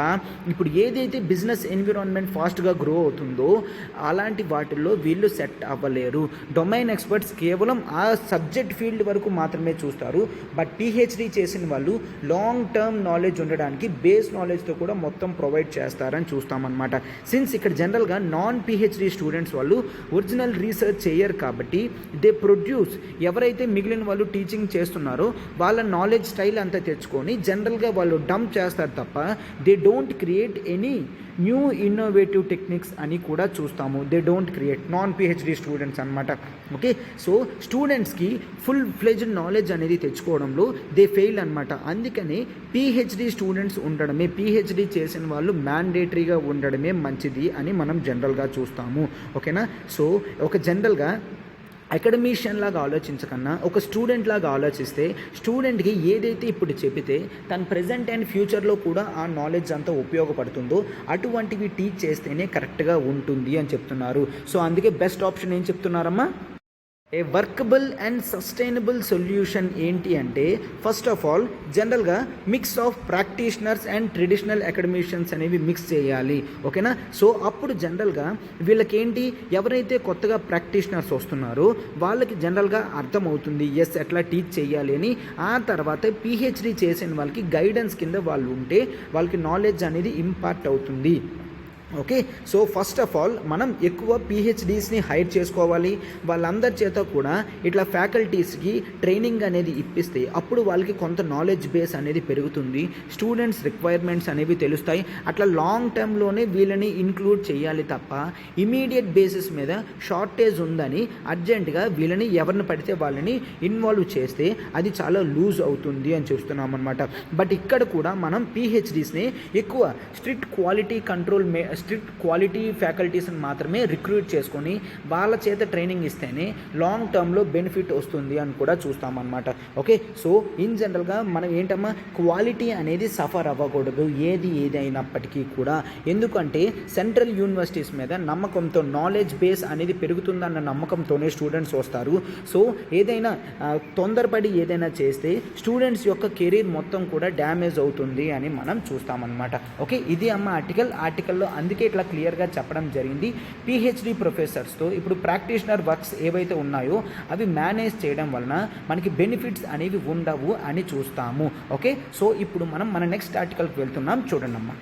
ఇప్పుడు ఏదైతే బిజినెస్ ఎన్విరాన్మెంట్ ఫాస్ట్గా గ్రో అవుతుందో అలాంటి వాటిల్లో వీళ్ళు సెట్ అవ్వలేరు. డొమైన్ ఎక్స్పర్ట్స్ కేవలం ఆ సబ్జెక్ట్ ఫీల్డ్ వరకు మాత్రమే చూస్తారు, బట్ పిహెచ్డి చేసిన వాళ్ళు లాంగ్ టర్మ్ నాలెడ్జ్ ఉండడానికి బేస్ నాలెడ్జ్తో కూడా మొత్తం ప్రొవైడ్ చేస్తారని చూస్తామన్నమాట. సిన్స్ ఇక్కడ జనరల్గా నాన్ పిహెచ్డి స్టూడెంట్స్ వాళ్ళు ఒరిజినల్ రీసెర్చ్ చేయరు కాబట్టి దే ప్రొడ్యూస్, ఎవరైతే మిగిలిన వాళ్ళు టీచింగ్ చేస్తున్నారో వాళ్ళ నాలెడ్జ్ స్టైల్ అంతా తెచ్చుకొని జనరల్గా వాళ్ళు డంప్ చేస్తారు తప్ప they don't create any new innovative techniques అని కూడా చూస్తాము. They don't create non PhD students అనమాట. ఓకే, సో స్టూడెంట్స్కి ఫుల్ ఫ్లెజ్డ్ నాలెడ్జ్ అనేది తెచ్చుకోవడంలో దే ఫెయిల్ అనమాట. అందుకని పిహెచ్డి స్టూడెంట్స్ ఉండడమే, పిహెచ్డి చేసిన వాళ్ళు మ్యాండేటరీగా ఉండడమే మంచిది అని మనం జనరల్గా చూస్తాము. ఓకేనా, సో ఒక జనరల్గా అకాడమిషియన్ లాగా ఆలోచించకన్నా ఒక స్టూడెంట్ లాగా ఆలోచిస్తే స్టూడెంట్కి ఏదైతే ఇప్పుడు చెబితే తన ప్రజెంట్ అండ్ ఫ్యూచర్లో కూడా ఆ నాలెడ్జ్ అంతా ఉపయోగపడుతుందో అటువంటివి టీచ్ చేస్తేనే కరెక్ట్గా ఉంటుంది అని చెప్తున్నారు. సో అందుకే బెస్ట్ ఆప్షన్ ఏం చెప్తున్నారమ్మా, ఏ వర్కబుల్ అండ్ సస్టైనబుల్ సొల్యూషన్ ఏంటి అంటే ఫస్ట్ ఆఫ్ ఆల్ జనరల్గా mix of practitioners and traditional academicians అనేవి మిక్స్ చేయాలి. ఓకేనా, సో అప్పుడు జనరల్గా వీళ్ళకేంటి, ఎవరైతే కొత్తగా ప్రాక్టీషనర్స్ వస్తున్నారో వాళ్ళకి జనరల్గా అర్థమవుతుంది ఎస్ ఎట్లా టీచ్ చేయాలి అని. ఆ తర్వాత పిహెచ్డి చేసిన వాళ్ళకి గైడెన్స్ కింద వాళ్ళు ఉంటే వాళ్ళకి నాలెడ్జ్ అనేది ఇంపార్ట్ అవుతుంది. Okay, so first of all మనం ఎక్కువ పిహెచ్డీస్ని హైర్ చేసుకోవాలి. వాళ్ళందరి చేత కూడా ఇట్లా ఫ్యాకల్టీస్కి ట్రైనింగ్ అనేది ఇప్పిస్తే అప్పుడు వాళ్ళకి కొంత నాలెడ్జ్ బేస్ అనేది పెరుగుతుంది, స్టూడెంట్స్ రిక్వైర్మెంట్స్ అనేవి తెలుస్తాయి. అట్లా లాంగ్ టర్మ్లోనే వీళ్ళని ఇంక్లూడ్ చేయాలి తప్ప ఇమీడియట్ బేసిస్ మీద షార్టేజ్ ఉందని అర్జెంటుగా వీళ్ళని ఎవరిని పడితే వాళ్ళని ఇన్వాల్వ్ చేస్తే అది చాలా లూజ్ అవుతుంది అని చూస్తున్నాం అనమాట. బట్ ఇక్కడ కూడా మనం పిహెచ్డీస్ని ఎక్కువ స్ట్రిక్ట్ క్వాలిటీ ఫ్యాకల్టీస్ని మాత్రమే రిక్రూట్ చేసుకొని వాళ్ళ చేత ట్రైనింగ్ ఇస్తేనే లాంగ్ టర్మ్లో బెనిఫిట్ వస్తుంది అని కూడా చూస్తామన్నమాట. ఓకే, సో ఇన్ జనరల్గా మనం ఏంటమ్మా, క్వాలిటీ అనేది సఫర్ అవ్వకూడదు ఏదైనప్పటికీ కూడా. ఎందుకంటే సెంట్రల్ యూనివర్సిటీస్ మీద నమ్మకంతో నాలెడ్జ్ బేస్ అనేది పెరుగుతుందన్న నమ్మకంతోనే స్టూడెంట్స్ వస్తారు. సో ఏదైనా తొందరపడి ఏదైనా చేస్తే స్టూడెంట్స్ యొక్క కెరీర్ మొత్తం కూడా డ్యామేజ్ అవుతుంది అని మనం చూస్తామన్నమాట. ఓకే, ఇది అమ్మ ఆర్టికల్లో అందుకే ఇట్లా క్లియర్గా చెప్పడం జరిగింది. పిహెచ్డి ప్రొఫెసర్స్తో ఇప్పుడు ప్రాక్టీషనర్ వర్క్స్ ఏవైతే ఉన్నాయో అవి మేనేజ్ చేయడం వలన మనకి బెనిఫిట్స్ అనేవి ఉండవు అని చూస్తాము. ఓకే, సో ఇప్పుడు మనం మన నెక్స్ట్ ఆర్టికల్కి వెళ్తున్నాం, చూడండమ్మా.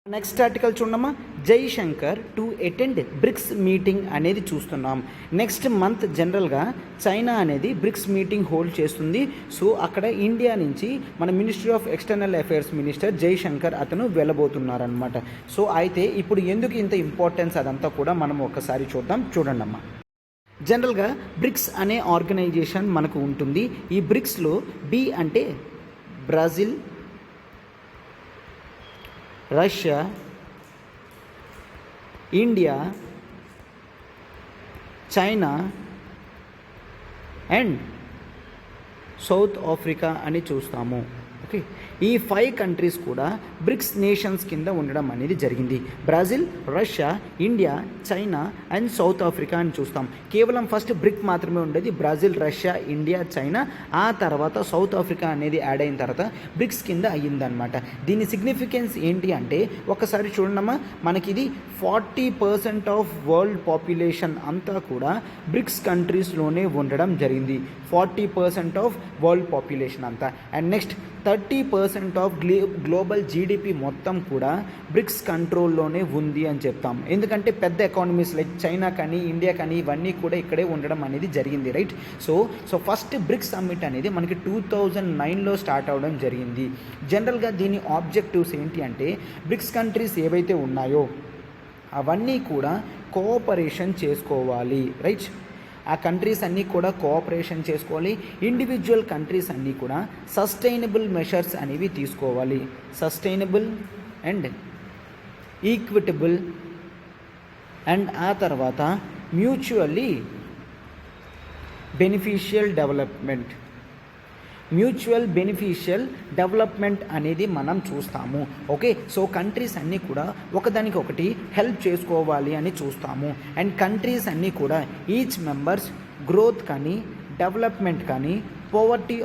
నెక్స్ట్ ఆర్టికల్ చూడమ్మా, Jaishankar to attend BRICS meeting అనేది చూస్తున్నాం. నెక్స్ట్ మంత్ జనరల్గా చైనా అనేది బ్రిక్స్ మీటింగ్ హోల్డ్ చేస్తుంది. సో అక్కడ ఇండియా నుంచి మన ministry of external affairs minister Jaishankar అతను వెళ్ళబోతున్నారనమాట. సో అయితే ఇప్పుడు ఎందుకు ఇంత ఇంపార్టెన్స్ అదంతా కూడా మనం ఒకసారి చూడండి అమ్మా. జనరల్గా బ్రిక్స్ అనే ఆర్గనైజేషన్ మనకు ఉంటుంది. ఈ బ్రిక్స్లో బి అంటే Brazil, Russia, India, China and south Africa అని చూస్తాము. ఓకే, ఈ 5 కంట్రీస్ కూడా బ్రిక్స్ నేషన్స్ కింద ఉండడం అనేది జరిగింది. Brazil, Russia, India, China and south Africa అని చూస్తాం. కేవలం ఫస్ట్ బ్రిక్ మాత్రమే ఉండేది, బ్రెజిల్, రష్యా, ఇండియా, చైనా. ఆ తర్వాత సౌత్ ఆఫ్రికా అనేది యాడ్ అయిన తర్వాత బ్రిక్స్ కింద అయ్యిందనమాట. దీని సిగ్నిఫికెన్స్ ఏంటి అంటే ఒకసారి చూడమ్మా, మనకి ఇది 40% ఆఫ్ వరల్డ్ పాపులేషన్ అంతా కూడా బ్రిక్స్ కంట్రీస్లోనే ఉండడం జరిగింది. 40% ఆఫ్ వరల్డ్ పాపులేషన్ అంతా. And next 30% of global GDP మొత్తం కూడా బ్రిక్స్ కంట్రోల్లోనే ఉంది అని చెప్తాం. ఎందుకంటే పెద్ద ఎకానమీస్ లైక్ చైనా కానీ, ఇండియా కానీ ఇవన్నీ కూడా ఇక్కడే ఉండడం అనేది జరిగింది, right. So first bricks summit అనేది మనకి 2009లో స్టార్ట్ అవడం జరిగింది. జనరల్గా దీని ఆబ్జెక్టివ్స్ ఏంటి అంటే బ్రిక్స్ కంట్రీస్ ఏవైతే ఉన్నాయో అవన్నీ కూడా కోఆపరేషన్ చేసుకోవాలి, రైట్. ఆ కంట్రీస్ అన్నీ కూడా కోఆపరేషన్ చేసుకోవాలి. ఇండివిజువల్ కంట్రీస్ అన్నీ కూడా సస్టైనబుల్ మెషర్స్ అనేవి తీసుకోవాలి. సస్టైనబుల్ అండ్ ఈక్విటబుల్ అండ్ ఆ తర్వాత mutually beneficial development. Mutual beneficial development అనేది మనం చూస్తాము. ఓకే, సో కంట్రీస్ అన్నీ కూడా ఒకదానికొకటి హెల్ప్ చేసుకోవాలి అని చూస్తాము. అండ్ కంట్రీస్ అన్నీ కూడా ఈచ్ మెంబర్స్ గ్రోత్ కానీ, డెవలప్మెంట్ కానీ, పోవర్టీ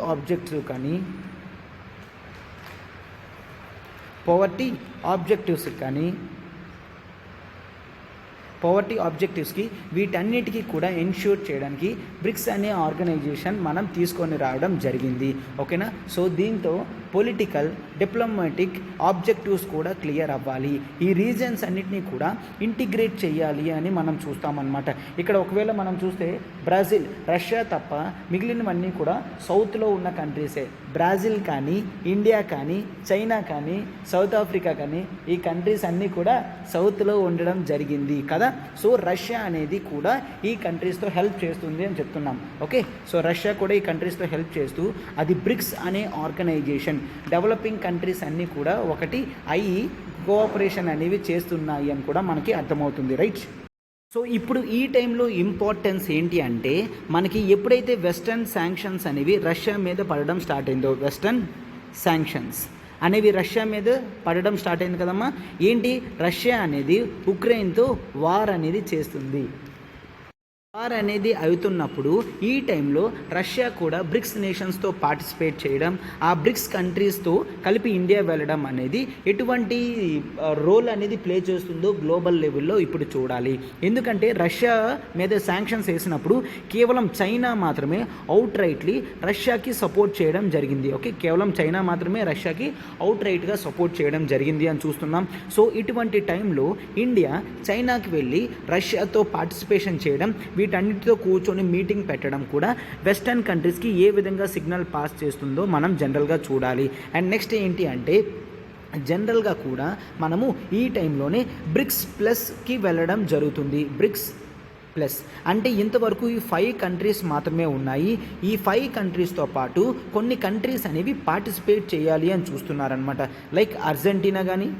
ఆబ్జెక్టివ్స్కి వీటన్నిటికీ కూడా ఎన్ష్యూర్ చేయడానికి బ్రిక్స్ అనే ఆర్గనైజేషన్ మనం తీసుకొని రావడం జరిగింది. ఓకేనా. సో దీంతో పొలిటికల్, డిప్లొమాటిక్ ఆబ్జెక్టివ్స్ కూడా క్లియర్ అవ్వాలి. ఈ రీజన్స్ అన్నిటినీ కూడా ఇంటిగ్రేట్ చేయాలి అని మనం చూస్తామన్నమాట. ఇక్కడ ఒకవేళ మనం చూస్తే బ్రెజిల్, రష్యా తప్ప మిగిలినవన్నీ కూడా సౌత్లో ఉన్న కంట్రీసే. బ్రెజిల్ కానీ, ఇండియా కానీ, చైనా కానీ, సౌత్ ఆఫ్రికా కానీ ఈ కంట్రీస్ అన్నీ కూడా సౌత్లో ఉండడం జరిగింది కదా. సో రష్యా అనేది కూడా ఈ కంట్రీస్తో హెల్ప్ చేస్తుంది అని చెప్తున్నాం. ఓకే, సో రష్యా కూడా ఈ కంట్రీస్తో హెల్ప్ చేస్తూ అది బ్రిక్స్ అనే ఆర్గనైజేషన్ డెవలపింగ్ కంట్రీస్ అన్నీ కూడా ఒకటి అయ్యి కోఆపరేషన్ అనేవి చేస్తున్నాయి అని కూడా మనకి అర్థమవుతుంది, రైట్. సో ఇప్పుడు ఈ టైంలో ఇంపార్టెన్స్ ఏంటి అంటే మనకి ఎప్పుడైతే వెస్టర్న్ శాంక్షన్స్ అనేవి రష్యా మీద పడడం స్టార్ట్ అయిందో, వెస్టర్న్ శాంక్షన్స్ అనేవి రష్యా మీద పడడం స్టార్ట్ అయింది కదమ్మా. ఏంటి, రష్యా అనేది ఉక్రెయిన్తో వార్ అనేది చేస్తుంది. వార్ అనేది అవుతున్నప్పుడు ఈ టైంలో రష్యా కూడా బ్రిక్స్ నేషన్స్తో పార్టిసిపేట్ చేయడం, ఆ బ్రిక్స్ కంట్రీస్తో కలిపి ఇండియా వెళ్ళడం అనేది ఎటువంటి రోల్ అనేది ప్లే చేస్తుందో గ్లోబల్ లెవెల్లో ఇప్పుడు చూడాలి. ఎందుకంటే రష్యా మీద శాంక్షన్స్ వేసినప్పుడు కేవలం చైనా మాత్రమే అవుట్ రైట్లీ రష్యాకి సపోర్ట్ చేయడం జరిగింది. ఓకే, కేవలం చైనా మాత్రమే రష్యాకి అవుట్ రైట్గా సపోర్ట్ చేయడం జరిగింది అని చూస్తున్నాం. సో ఇటువంటి టైంలో ఇండియా చైనాకి వెళ్ళి రష్యాతో పార్టిసిపేషన్ చేయడం, వీటన్నిటితో కూర్చొని మీటింగ్ పెట్టడం కూడా వెస్టర్న్ కంట్రీస్కి ఏ విధంగా సిగ్నల్ పాస్ చేస్తుందో మనం జనరల్గా చూడాలి. అండ్ నెక్స్ట్ ఏంటి అంటే జనరల్గా కూడా మనము ఈ టైంలోనే బ్రిక్స్ ప్లస్కి వెళ్ళడం జరుగుతుంది. బ్రిక్స్ ప్లస్ అంటే ఇంతవరకు ఈ 5 కంట్రీస్ మాత్రమే ఉన్నాయి. ఈ 5 కంట్రీస్తో పాటు కొన్ని కంట్రీస్ అనేవి పార్టిసిపేట్ చేయాలి అని చూస్తున్నారనమాట. లైక్ అర్జెంటీనా కానీ.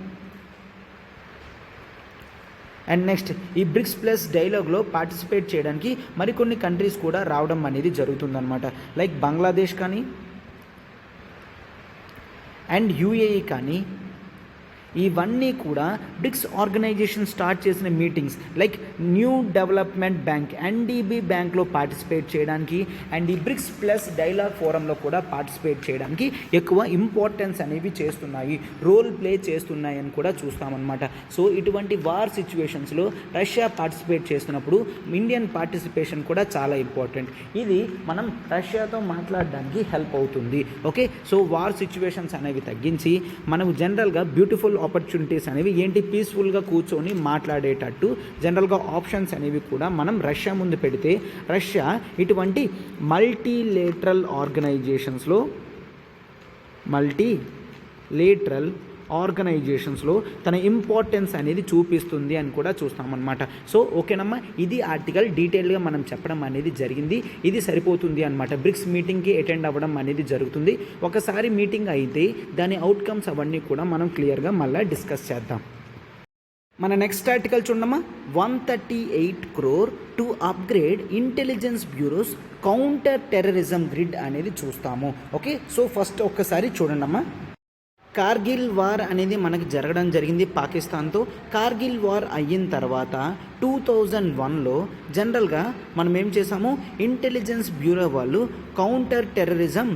అండ్ నెక్స్ట్ ఈ బ్రిక్స్ ప్లస్ డైలాగ్లో పార్టిసిపేట్ చేయడానికి మరికొన్ని కంట్రీస్ కూడా రావడం అనేది జరుగుతుందన్నమాట. లైక్ బంగ్లాదేశ్ కానీ అండ్ యూఏఈ కానీ. ఇవన్నీ కూడా బ్రిక్స్ ఆర్గనైజేషన్ స్టార్ట్ చేసిన meetings. Like new development bank NDB బ్యాంక్లో పార్టిసిపేట్ చేయడానికి అండ్ ఈ బ్రిక్స్ ప్లస్ డైలాగ్ ఫోరంలో కూడా పార్టిసిపేట్ చేయడానికి ఎక్కువ ఇంపార్టెన్స్ అనేవి చేస్తున్నాయి, రోల్ ప్లే చేస్తున్నాయి అని కూడా చూస్తామన్నమాట. సో ఇటువంటి వార్ సిచ్యువేషన్స్లో రష్యా పార్టిసిపేట్ చేస్తున్నప్పుడు ఇండియన్ పార్టిసిపేషన్ కూడా చాలా ఇంపార్టెంట్. ఇది మనం రష్యాతో మాట్లాడడానికి హెల్ప్ అవుతుంది. ఓకే, సో వార్ సిచ్యువేషన్స్ అనేవి తగ్గించి మనకు జనరల్గా బ్యూటిఫుల్ ఆపర్చునిటీస్ అనేవి ఏంటి, పీస్ఫుల్గా కూర్చొని మాట్లాడేటట్టు జనరల్గా ఆప్షన్స్ అనేవి కూడా మనం రష్యా ముందు పెడితే రష్యా ఇటువంటి మల్టీలేటరల్ ఆర్గనైజేషన్స్లో తన ఇంపార్టెన్స్ అనేది చూపిస్తుంది అని కూడా చూస్తామన్నమాట. సో ఓకేనమ్మా, ఇది ఆర్టికల్ డీటెయిల్గా మనం చెప్పడం అనేది జరిగింది. ఇది సరిపోతుంది అనమాట. బ్రిక్స్ మీటింగ్కి అటెండ్ అవ్వడం అనేది జరుగుతుంది. ఒకసారి మీటింగ్ అయితే దాని అవుట్కమ్స్ అవన్నీ కూడా మనం క్లియర్గా మళ్ళీ డిస్కస్ చేద్దాం. మన నెక్స్ట్ ఆర్టికల్ చూడమ్మా, 138 crore to upgrade intelligence bureaus counter terrorism grid అనేది చూస్తాము. ఓకే, సో ఫస్ట్ ఒక్కసారి చూడండమ్మా. కార్గిల్ వార్ అనేది మనకి జరగడం జరిగింది పాకిస్తాన్తో. కార్గిల్ వార్ అయిన తర్వాత 2001లో జనరల్గా మనం ఏం చేసాము, ఇంటెలిజెన్స్ బ్యూరో వాళ్ళు కౌంటర్ టెర్రరిజం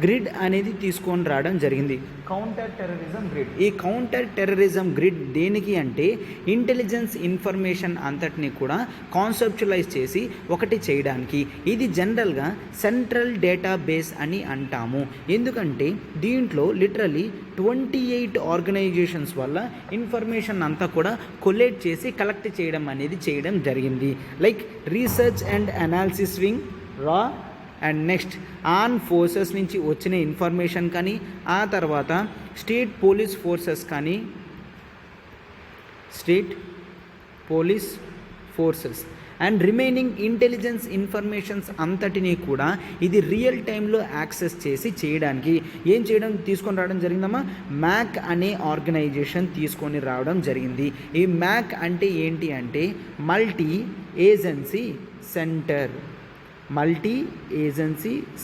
గ్రిడ్ అనేది తీసుకొని రావడం జరిగింది. Counter terrorism grid. ఈ కౌంటర్ టెర్రరిజం గ్రిడ్ దేనికి అంటే ఇంటెలిజెన్స్ ఇన్ఫర్మేషన్ అంతటిని కూడా కాన్సెప్చువలైజ్ చేసి ఒకటి చేయడానికి. ఇది జనరల్గా సెంట్రల్ డేటాబేస్ అని అంటాము. ఎందుకంటే దీంట్లో లిటరలీ 28 ఆర్గనైజేషన్స్ వల్ల ఇన్ఫర్మేషన్ అంతా కూడా కొలేట్ చేసి కలెక్ట్ చేయడం అనేది చేయడం జరిగింది. Like research and analysis wing, రా అండ్ నెక్స్ట్ ఆర్మ్ ఫోర్సెస్ నుంచి వచ్చిన ఇన్ఫర్మేషన్ కానీ, ఆ తర్వాత state police forces and remaining intelligence informations అంతటినీ కూడా ఇది రియల్ టైంలో యాక్సెస్ చేసి చేయడానికి తీసుకొని రావడం జరిగిందమ్మా, మ్యాక్ అనే ఆర్గనైజేషన్ తీసుకొని రావడం జరిగింది. ఈ మ్యాక్ అంటే ఏంటి అంటే మల్టీ ఏజెన్సీ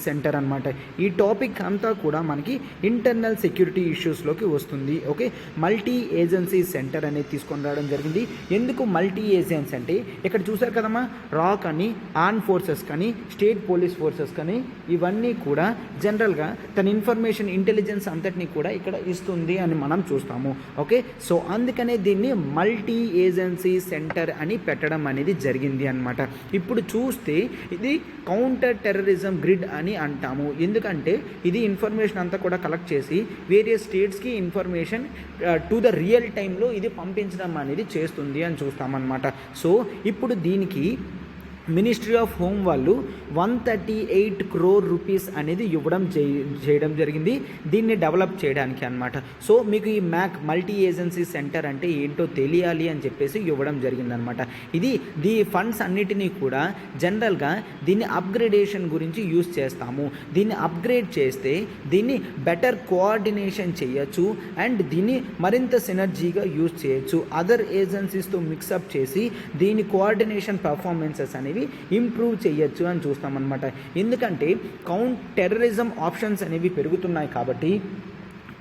సెంటర్ అనమాట. ఈ టాపిక్ అంతా కూడా మనకి ఇంటర్నల్ సెక్యూరిటీ ఇష్యూస్లోకి వస్తుంది. ఓకే, మల్టీ ఏజెన్సీ సెంటర్ అనేది తీసుకొని రావడం జరిగింది. ఎందుకు మల్టీ ఏజెన్సీ అంటే ఇక్కడ చూసారు కదమ్మా, రా కానీ, ఆర్మ్ ఫోర్సెస్ కానీ, స్టేట్ పోలీస్ ఫోర్సెస్ కానీ ఇవన్నీ కూడా జనరల్గా తన ఇన్ఫర్మేషన్ ఇంటెలిజెన్స్ అంతటినీ కూడా ఇక్కడ ఇస్తుంది అని మనం చూస్తాము. ఓకే, సో అందుకనే దీన్ని మల్టీ ఏజెన్సీ సెంటర్ అని పెట్టడం అనేది జరిగింది అనమాట. ఇప్పుడు చూస్తే ఇది కౌంటర్ టెర్రరిజం గ్రిడ్ అని అంటాము. ఎందుకంటే ఇది ఇన్ఫర్మేషన్ అంతా కూడా కలెక్ట్ చేసి వేరియస్ స్టేట్స్కి ఇన్ఫర్మేషన్ టు ద రియల్ టైంలో ఇది పంపించడం అనేది చేస్తుంది అని చూస్తామన్నమాట. సో ఇప్పుడు దీనికి మినిస్ట్రీ ఆఫ్ హోమ్ వాళ్ళు 138 crore రూపీస్ అనేది ఇవ్వడం చేయడం జరిగింది దీన్ని డెవలప్ చేయడానికి అనమాట. సో మీకు ఈ మ్యాక్ మల్టీ ఏజెన్సీ సెంటర్ అంటే ఏంటో తెలియాలి అని చెప్పేసి ఇవ్వడం జరిగిందనమాట. ఇది ఫండ్స్ అన్నిటినీ కూడా జనరల్గా దీన్ని అప్గ్రేడేషన్ గురించి యూజ్ చేస్తాము. దీన్ని అప్గ్రేడ్ చేస్తే దీన్ని బెటర్ కోఆర్డినేషన్ చేయొచ్చు అండ్ దీన్ని మరింత సినర్జీగా యూజ్ చేయొచ్చు. అదర్ ఏజెన్సీస్తో మిక్సప్ చేసి దీని కోఆర్డినేషన్ పర్ఫార్మెన్సెస్ అనేవి ఇంప్రూవ్ చేయొచ్చు అని చూస్తామన్నమాట. ఎందుకంటే టెర్రరిజం ఆప్షన్స్ అనేవి పెరుగుతున్నాయి కాబట్టి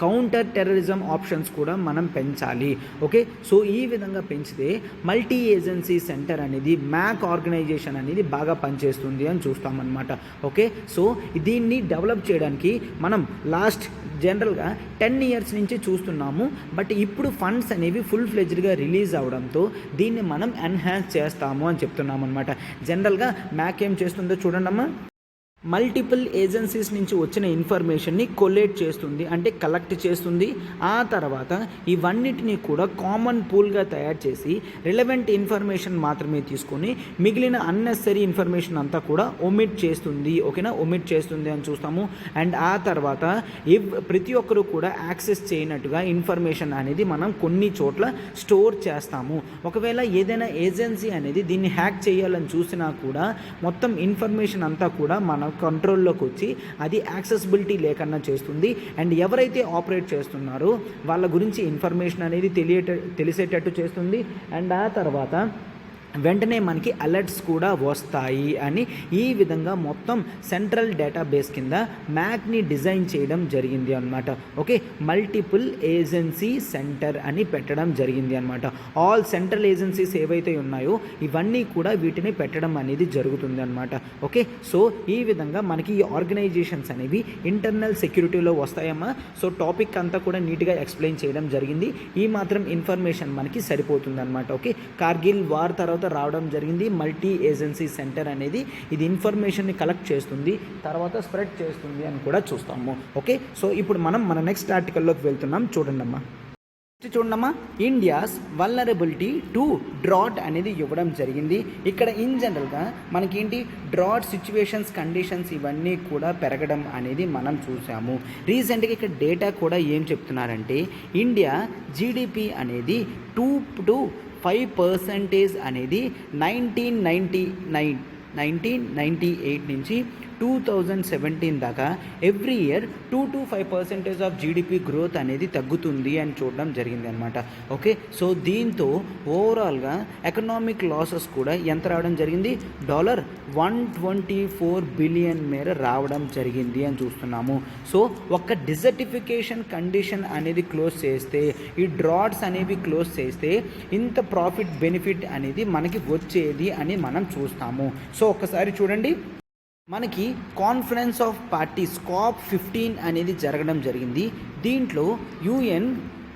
కౌంటర్ టెర్రరిజం ఆప్షన్స్ కూడా మనం పెంచాలి. ఓకే, సో ఈ విధంగా పెంచితే మల్టీ ఏజెన్సీ సెంటర్ అనేది మ్యాక్ ఆర్గనైజేషన్ అనేది బాగా పనిచేస్తుంది అని చూస్తామన్నమాట. ఓకే, సో దీన్ని డెవలప్ చేయడానికి మనం లాస్ట్ జనరల్గా 10 years నుంచి చూస్తున్నాము. బట్ ఇప్పుడు ఫండ్స్ అనేవి ఫుల్ ఫ్లెజ్డ్గా రిలీజ్ అవడంతో దీన్ని మనం ఎన్హాన్స్ చేస్తాము అని చెప్తున్నాము అనమాట. జనరల్గా మ్యాక్ ఏం చేస్తుందో చూడండమ్మా, మల్టిపుల్ ఏజెన్సీస్ నుంచి వచ్చిన ఇన్ఫర్మేషన్ని కొలేట్ చేస్తుంది, అంటే కలెక్ట్ చేస్తుంది. ఆ తర్వాత ఇవన్నిటినీ కూడా కామన్ పూల్గా తయారు చేసి రిలవెంట్ ఇన్ఫర్మేషన్ మాత్రమే తీసుకొని మిగిలిన అన్నెసరీ ఇన్ఫర్మేషన్ అంతా కూడా ఒమిట్ చేస్తుంది. ఓకేనా, ఒమిట్ చేస్తుంది అని చూస్తాము. అండ్ ఆ తర్వాత ప్రతి ఒక్కరు కూడా యాక్సెస్ చేయనట్టుగా ఇన్ఫర్మేషన్ అనేది మనం కొన్ని చోట్ల స్టోర్ చేస్తాము. ఒకవేళ ఏదైనా ఏజెన్సీ అనేది దీన్ని హ్యాక్ చేయాలని చూసినా కూడా మొత్తం ఇన్ఫర్మేషన్ అంతా కూడా మన కంట్రోల్లోకి వచ్చి అది యాక్సెసిబిలిటీ లేకుండా చేస్తుంది. అండ్ ఎవరైతే ఆపరేట్ చేస్తున్నారో వాళ్ళ గురించి ఇన్ఫర్మేషన్ అనేది తెలిసేటట్టు చేస్తుంది. అండ్ ఆ తర్వాత వెంటనే మనకి అలర్ట్స్ కూడా వస్తాయి అని ఈ విధంగా మొత్తం సెంట్రల్ డేటాబేస్ కింద మ్యాక్ని డిజైన్ చేయడం జరిగింది అనమాట. ఓకే, మల్టిపుల్ ఏజెన్సీ సెంటర్ అని పెట్టడం జరిగింది అనమాట. ఆల్ సెంట్రల్ ఏజెన్సీస్ ఏవైతే ఉన్నాయో ఇవన్నీ కూడా వీటిని పెట్టడం అనేది జరుగుతుంది అనమాట. ఓకే, సో ఈ విధంగా మనకి ఈ ఆర్గనైజేషన్స్ అనేవి ఇంటర్నల్ సెక్యూరిటీలో వస్తాయమ్మా. సో టాపిక్ అంతా కూడా నీట్గా ఎక్స్ప్లెయిన్ చేయడం జరిగింది. ఈ మాత్రం ఇన్ఫర్మేషన్ మనకి సరిపోతుంది అనమాట. ఓకే, కార్గిల్ వార్ తర్వాత రావడం జరిగింది మల్టీ ఏజెన్సీ సెంటర్ అనేది. ఇది ఇన్ఫర్మేషన్ని కలెక్ట్ చేస్తుంది, తర్వాత స్ప్రెడ్ చేస్తుంది అని కూడా చూస్తాము. ఓకే, సో ఇప్పుడు మనం మన నెక్స్ట్ ఆర్టికల్లోకి వెళ్తున్నాం. చూడమ్మా, ఇండియాస్ వల్నరబిలిటీ టు డ్రాట్ అనేది ఇవ్వడం జరిగింది. ఇక్కడ ఇన్ జనరల్గా మనకి డ్రాట్ సిచ్యువేషన్స్, కండిషన్స్ ఇవన్నీ కూడా పెరగడం అనేది మనం చూసాము. రీసెంట్గా ఇక్కడ డేటా కూడా ఏం చెప్తున్నారంటే ఇండియా జీడిపి అనేది 2 to 5% అనేది 1998 నుంచి 2017 దాకా every year 2-5% of GDP growth అనేది తగ్గుతుంది అని చూడడం జరిగింది అనమాట. ఓకే, సో దీంతో ఓవరాల్గా ఎకనామిక్ లాసెస్ కూడా ఎంత రావడం జరిగింది, $124 బిలియన్ మేర రావడం జరిగింది అని చూస్తున్నాము. సో ఒక్క డిజర్టిఫికేషన్ కండిషన్ అనేది క్లోజ్ చేస్తే, ఈ డ్రాట్స్ అనేవి క్లోజ్ చేస్తే ఇంత ప్రాఫిట్ బెనిఫిట్ అనేది మనకి వచ్చేది అని మనం చూస్తాము. సో ఒక్కసారి చూడండి, మనకి కాన్ఫరెన్స్ ఆఫ్ పార్టీస్ COP15 అనేది జరగడం జరిగింది. దీంట్లో UN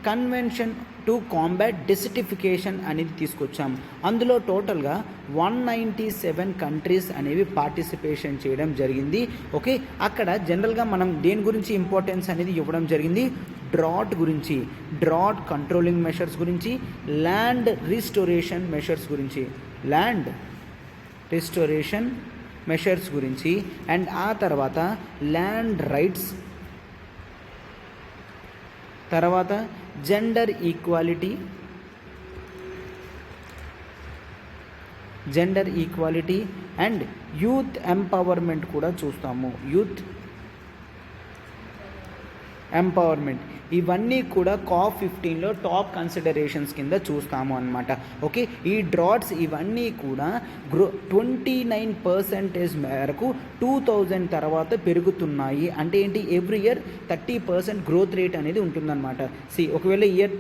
convention to combat desertification అనేది తీసుకొచ్చాం. అందులో టోటల్గా 197 కంట్రీస్ అనేవి పార్టిసిపేషన్ చేయడం జరిగింది. ఓకే, అక్కడ జనరల్గా మనం దేని గురించి ఇంపార్టెన్స్ అనేది ఇవ్వడం జరిగింది, డ్రాట్ గురించి, డ్రాట్ కంట్రోలింగ్ మెషర్స్ గురించి, ల్యాండ్ రిస్టోరేషన్ మెషర్స్ గురించి, ల్యాండ్ రిస్టోరేషన్ మెషర్స్ గురించి, అండ్ ఆ తర్వాత ల్యాండ్ రైట్స్, తర్వాత gender equality and youth empowerment కూడా చూస్తాము. యూత్ ఎంపవర్మెంట్ ఇవన్నీ కూడా COP15లో టాప్ కన్సిడరేషన్స్ కింద చూస్తాము అన్నమాట. ఓకే, ఈ డ్రాట్స్ ఇవన్నీ కూడా 29% మేరకు 2000 తర్వాత పెరుగుతున్నాయి. అంటే ఏంటి, ఎవ్రీ ఇయర్ 30% గ్రోత్ రేట్ అనేది ఉంటుందన్నమాట. ఒకవేళ ఇయర్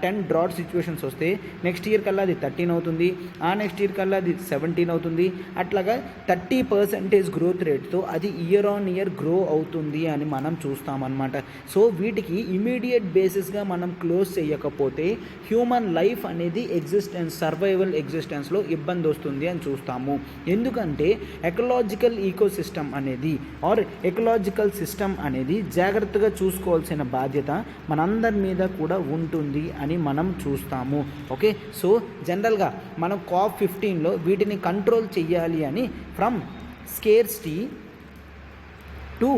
10 డ్రాట్ సిచ్యువేషన్స్ వస్తే నెక్స్ట్ ఇయర్ కల్లా అది 13 అవుతుంది, ఆ నెక్స్ట్ ఇయర్ కల్లా అది 17 అవుతుంది. అట్లాగా 30% గ్రోత్ రేట్తో అది ఇయర్ ఆన్ ఇయర్ గ్రో అవుతుంది అని మనం చూస్తామన్నమాట. సో వీటికి ఇమీడియట్ బేసిస్గా మనం క్లోజ్ చేయకపోతే హ్యూమన్ లైఫ్ అనేది సర్వైవల్ ఎగ్జిస్టెన్స్లో ఇబ్బంది వస్తుంది అని చూస్తాము. ఎందుకంటే ఎకలాజికల్ ఈకోసిస్టమ్ అనేది ఎకలాజికల్ సిస్టమ్ అనేది జాగ్రత్తగా చూసుకోవాల్సిన బాధ్యత మనందరి మీద కూడా ఉంటుంది అని మనం చూస్తాము. ఓకే, సో జనరల్గా మనం COP15లో వీటిని కంట్రోల్ చెయ్యాలి అని ఫ్రమ్ స్కేర్సిటీ టు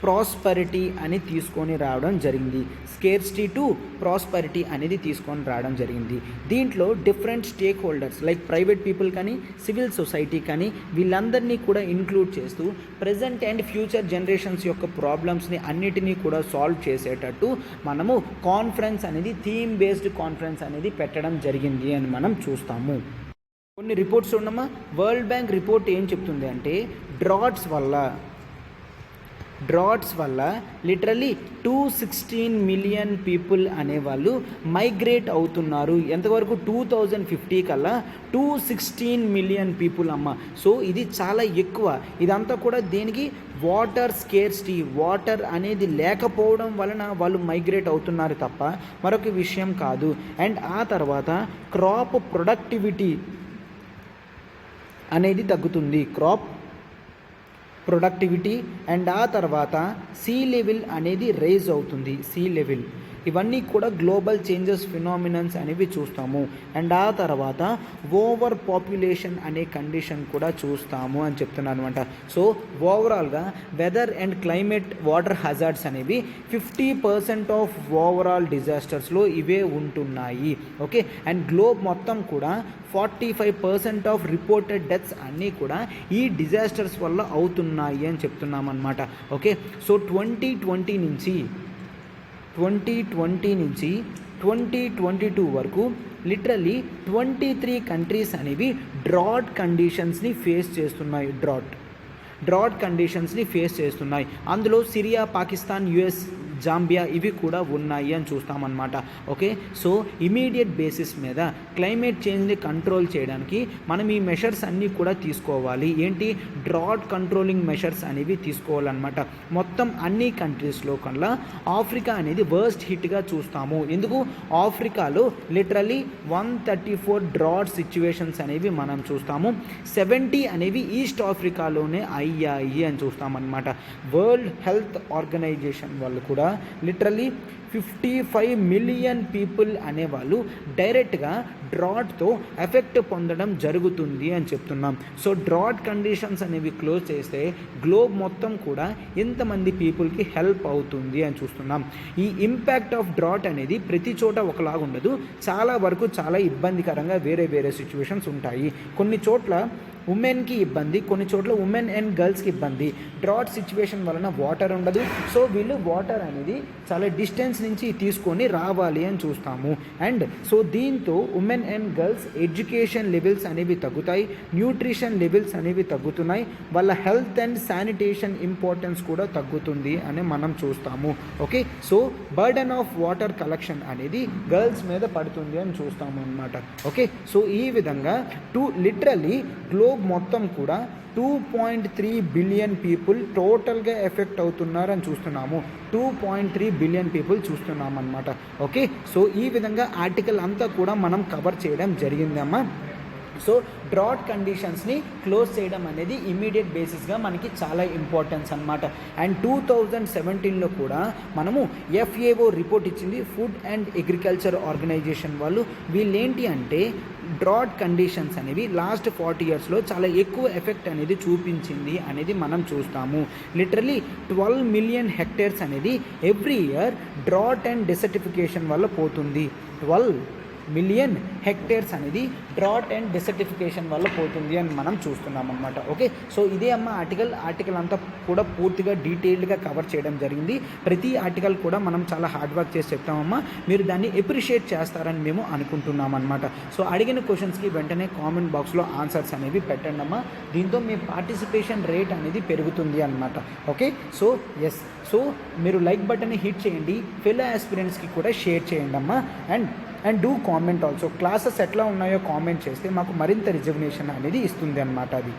ప్రాస్పరిటీ అని తీసుకొని రావడం జరిగింది. స్కేర్సిటీ టు ప్రాస్పరిటీ అనేది తీసుకొని రావడం జరిగింది. దీంట్లో different stake holders like private people కానీ, సివిల్ సొసైటీ కానీ, వీళ్ళందరినీ కూడా ఇంక్లూడ్ చేస్తూ ప్రజెంట్ అండ్ ఫ్యూచర్ జనరేషన్స్ యొక్క ప్రాబ్లమ్స్ని అన్నిటినీ కూడా సాల్వ్ చేసేటట్టు మనము కాన్ఫరెన్స్ అనేది థీమ్ బేస్డ్ కాన్ఫరెన్స్ అనేది పెట్టడం జరిగింది అని మనం చూస్తాము. కొన్ని రిపోర్ట్స్ చూడమ్మా. వరల్డ్ బ్యాంక్ రిపోర్ట్ ఏం చెప్తుంది అంటే డ్రాట్స్ వల్ల లిటరల్లీ 216 మిలియన్ పీపుల్ అనేవాళ్ళు మైగ్రేట్ అవుతున్నారు. ఎంతవరకు 2050 కల్లా 216 మిలియన్ పీపుల్ అమ్మ. సో ఇది చాలా ఎక్కువ. ఇదంతా కూడా దేనికి, వాటర్ స్కేర్సిటీ, వాటర్ అనేది లేకపోవడం వలన వాళ్ళు మైగ్రేట్ అవుతున్నారు తప్ప మరొక విషయం కాదు. అండ్ ఆ తర్వాత క్రాప్ ప్రొడక్టివిటీ అనేది తగ్గుతుంది, క్రాప్ ప్రొడక్టివిటీ. అండ్ ఆ తర్వాత సీ లెవెల్ అనేది రైజ్ అవుతుంది, సీ లెవెల్. ఇవన్నీ కూడా గ్లోబల్ చేంజెస్ ఫినామినన్స్ అనేవి చూస్తాము. అండ్ ఆ తర్వాత ఓవర్ పాపులేషన్ అనే కండిషన్ కూడా చూస్తాము అని చెప్తున్నాను అనమాట. సో ఓవరాల్గా weather and climate, water hazards అనేవి 50% ఆఫ్ ఓవరాల్ డిజాస్టర్స్లో ఇవే ఉంటున్నాయి. ఓకే, అండ్ గ్లోబ్ మొత్తం కూడా 45% ఆఫ్ రిపోర్టెడ్ డెత్స్ అన్నీ కూడా ఈ డిజాస్టర్స్ వల్ల అవుతున్నాయి అని చెప్తున్నాం అనమాట. ఓకే, సో 2020 నుంచి 2022 వరకు లిటరల్లీ 23 కంట్రీస్ అనేవి డ్రాట్ కండిషన్స్ని ఫేస్ చేస్తున్నాయి. డ్రాట్ కండిషన్స్ని ఫేస్ చేస్తున్నాయి. అందులో సిరియా, పాకిస్తాన్, US, జాంబియా ఇవి కూడా ఉన్నాయి అని చూస్తామన్నమాట. ఓకే, సో ఇమీడియట్ బేసిస్ మీద క్లైమేట్ చేంజ్ని కంట్రోల్ చేయడానికి మనం ఈ మెషర్స్ అన్నీ కూడా తీసుకోవాలి. ఏంటి, డ్రాట్ కంట్రోలింగ్ మెషర్స్ అనేవి తీసుకోవాలన్నమాట. మొత్తం అన్ని కంట్రీస్లో కల్లా ఆఫ్రికా అనేది వర్స్ట్ హిట్గా చూస్తాము. ఎందుకు, ఆఫ్రికాలో లిటరలీ 134 డ్రాట్ సిచ్యువేషన్స్ అనేవి మనం చూస్తాము. 70 అనేవి ఈస్ట్ ఆఫ్రికాలోనే అయ్యాయి అని చూస్తామన్నమాట. వరల్డ్ హెల్త్ ఆర్గనైజేషన్ వాళ్ళు కూడా లిటరలీ 55 మిలియన్ పీపుల్ అనేవాళ్ళు డైరెక్ట్గా డ్రాట్తో ఎఫెక్ట్ పొందడం జరుగుతుంది అని చెప్తున్నాం. సో డ్రాట్ కండిషన్స్ అనేవి క్లోజ్ చేస్తే గ్లోబ్ మొత్తం కూడా ఎంతమంది పీపుల్కి హెల్ప్ అవుతుంది అని చూస్తున్నాం. ఈ ఇంపాక్ట్ ఆఫ్ డ్రాట్ అనేది ప్రతి చోట ఒకలాగా ఉండదు, చాలా వరకు చాలా ఇబ్బందికరంగా వేరే సిచ్యువేషన్స్ ఉంటాయి. కొన్ని చోట్ల ఉమెన్కి ఇబ్బంది, కొన్ని చోట్ల ఉమెన్ అండ్ గర్ల్స్కి ఇబ్బంది. డ్రాట్ సిచ్యువేషన్ వలన వాటర్ ఉండదు. సో వీళ్ళు వాటర్ అనేది చాలా డిస్టెన్స్ నుంచి తీసుకొని రావాలి అని చూస్తాము. అండ్ సో దీంతో women and girls education levels అనేవి తగ్గుతాయి, న్యూట్రిషన్ లెవెల్స్ అనేవి తగ్గుతున్నాయి, వాళ్ళ హెల్త్ అండ్ శానిటేషన్ ఇంపార్టెన్స్ కూడా తగ్గుతుంది అని మనం చూస్తాము. Okay, so burden of water collection అనేది గర్ల్స్ మీద పడుతుంది అని చూస్తాము అన్నమాట. ఓకే, సో ఈ విధంగా లిటరలీ గ్లోబ్ మొత్తం కూడా 2.3 బిలియన్ పీపుల్ టోటల్గా ఎఫెక్ట్ అవుతున్నారని చూస్తున్నాము. 2.3 బిలియన్ పీపుల్ చూస్తున్నాం అనమాట. ఓకే, సో ఈ విధంగా ఆర్టికల్ అంతా కూడా మనం కవర్ చేయడం జరిగిందమ్మా. సో డ్రాట్ కండిషన్స్ని క్లోజ్ చేయడం అనేది ఇమీడియట్ బేసిస్గా మనకి చాలా ఇంపార్టెన్స్ అనమాట. అండ్ 2017లో కూడా మనము FAO రిపోర్ట్ ఇచ్చింది, ఫుడ్ అండ్ అగ్రికల్చర్ ఆర్గనైజేషన్ వాళ్ళు. వీళ్ళేంటి అంటే డ్రాట్ కండిషన్స్ అనేవి లాస్ట్ 40 ఇయర్స్లో చాలా ఎక్కువ ఎఫెక్ట్ అనేది చూపించింది అనేది మనం చూస్తాము. లిటరలీ 12 మిలియన్ హెక్టేర్స్ అనేది ఎవ్రీ ఇయర్ డ్రాట్ అండ్ డెసర్టిఫికేషన్ వల్ల పోతుంది. 12 మిలియన్ హెక్టేర్స్ అనేది డ్రాట్ అండ్ డెసర్టిఫికేషన్ వల్ల పోతుంది అని మనం చూస్తున్నాం అన్నమాట. ఓకే, సో ఇదే అమ్మ ఆర్టికల్ అంతా కూడా పూర్తిగా డీటెయిల్డ్గా కవర్ చేయడం జరిగింది. ప్రతి ఆర్టికల్ కూడా మనం చాలా హార్డ్ వర్క్ చేసి చెప్తామమ్మా, మీరు దాన్ని ఎప్రిషియేట్ చేస్తారని మేము అనుకుంటున్నాం అనమాట. సో అడిగిన క్వశ్చన్స్కి వెంటనే కామెంట్ బాక్స్లో ఆన్సర్స్ అనేవి పెట్టండి అమ్మా, దీంతో మీ పార్టిసిపేషన్ రేట్ అనేది పెరుగుతుంది అనమాట. ఓకే, సో ఎస్, సో మీరు లైక్ బటన్ని హిట్ చేయండి, ఫెలో ఆస్పిరెంట్స్కి కూడా షేర్ చేయండి అమ్మా. And do comment also. Classes ఎట్లా ఉన్నాయో కామెంట్ చేస్తే మాకు మరింత రిజర్వేషన్ అనేది ఇస్తుంది అన్నమాట అది.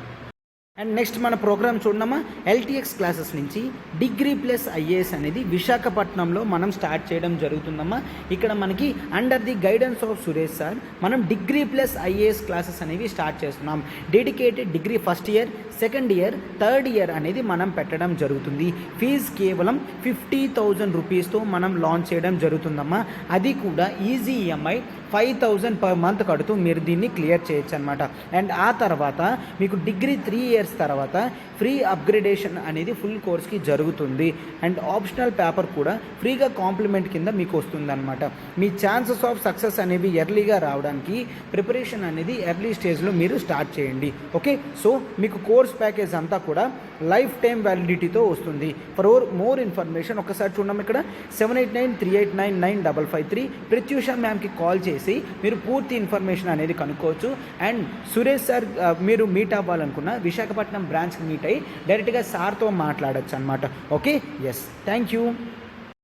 అండ్ నెక్స్ట్ మన ప్రోగ్రామ్ చూడమ్మా, LTX క్లాసెస్ నుంచి డిగ్రీ ప్లస్ IAS అనేది విశాఖపట్నంలో మనం స్టార్ట్ చేయడం జరుగుతుందమ్మా. ఇక్కడ మనకి under the guidance of Suresh sir మనం డిగ్రీ ప్లస్ IAS క్లాసెస్ అనేవి స్టార్ట్ చేస్తున్నాం. Dedicated degree first year, second year, third year అనేది మనం పెట్టడం జరుగుతుంది. ఫీజు కేవలం 50,000 రూపీస్తో మనం లాంచ్ చేయడం జరుగుతుందమ్మా. అది కూడా ఈజీ EMI 5,000 పర్ మంత్ కడుతూ మీరు దీన్ని క్లియర్ చేయొచ్చు అనమాట. అండ్ ఆ తర్వాత మీకు డిగ్రీ 3 ఇయర్స్ తర్వాత ఫ్రీ అప్గ్రేడేషన్ అనేది ఫుల్ కోర్స్కి జరుగుతుంది. అండ్ ఆప్షనల్ పేపర్ కూడా ఫ్రీగా కాంప్లిమెంట్ కింద మీకు వస్తుంది అనమాట. మీ ఛాన్సెస్ ఆఫ్ సక్సెస్ అనేవి ఎర్లీగా రావడానికి ప్రిపరేషన్ అనేది ఎర్లీ స్టేజ్లో మీరు స్టార్ట్ చేయండి. ఓకే, సో మీకు కోర్స్ ప్యాకేజ్ అంతా కూడా లైఫ్ టైం వ్యాలిడిటీతో వస్తుంది. ఫర్ మోర్ ఇన్ఫర్మేషన్ ఒకసారి చూడడం, ఇక్కడ 7893899553 ప్రత్యూష మ్యామ్కి కాల్ చేసి మీరు పూర్తి ఇన్ఫర్మేషన్ అనేది కనుక్కోవచ్చు. అండ్ సురేష్ సార్ మీరు మీట్ అవ్వాలనుకున్న విశాఖపట్నం బ్రాంచ్కి మీట్ అయ్యి డైరెక్ట్గా సార్తో మాట్లాడచ్చు అనమాట. Okay, yes, thank you.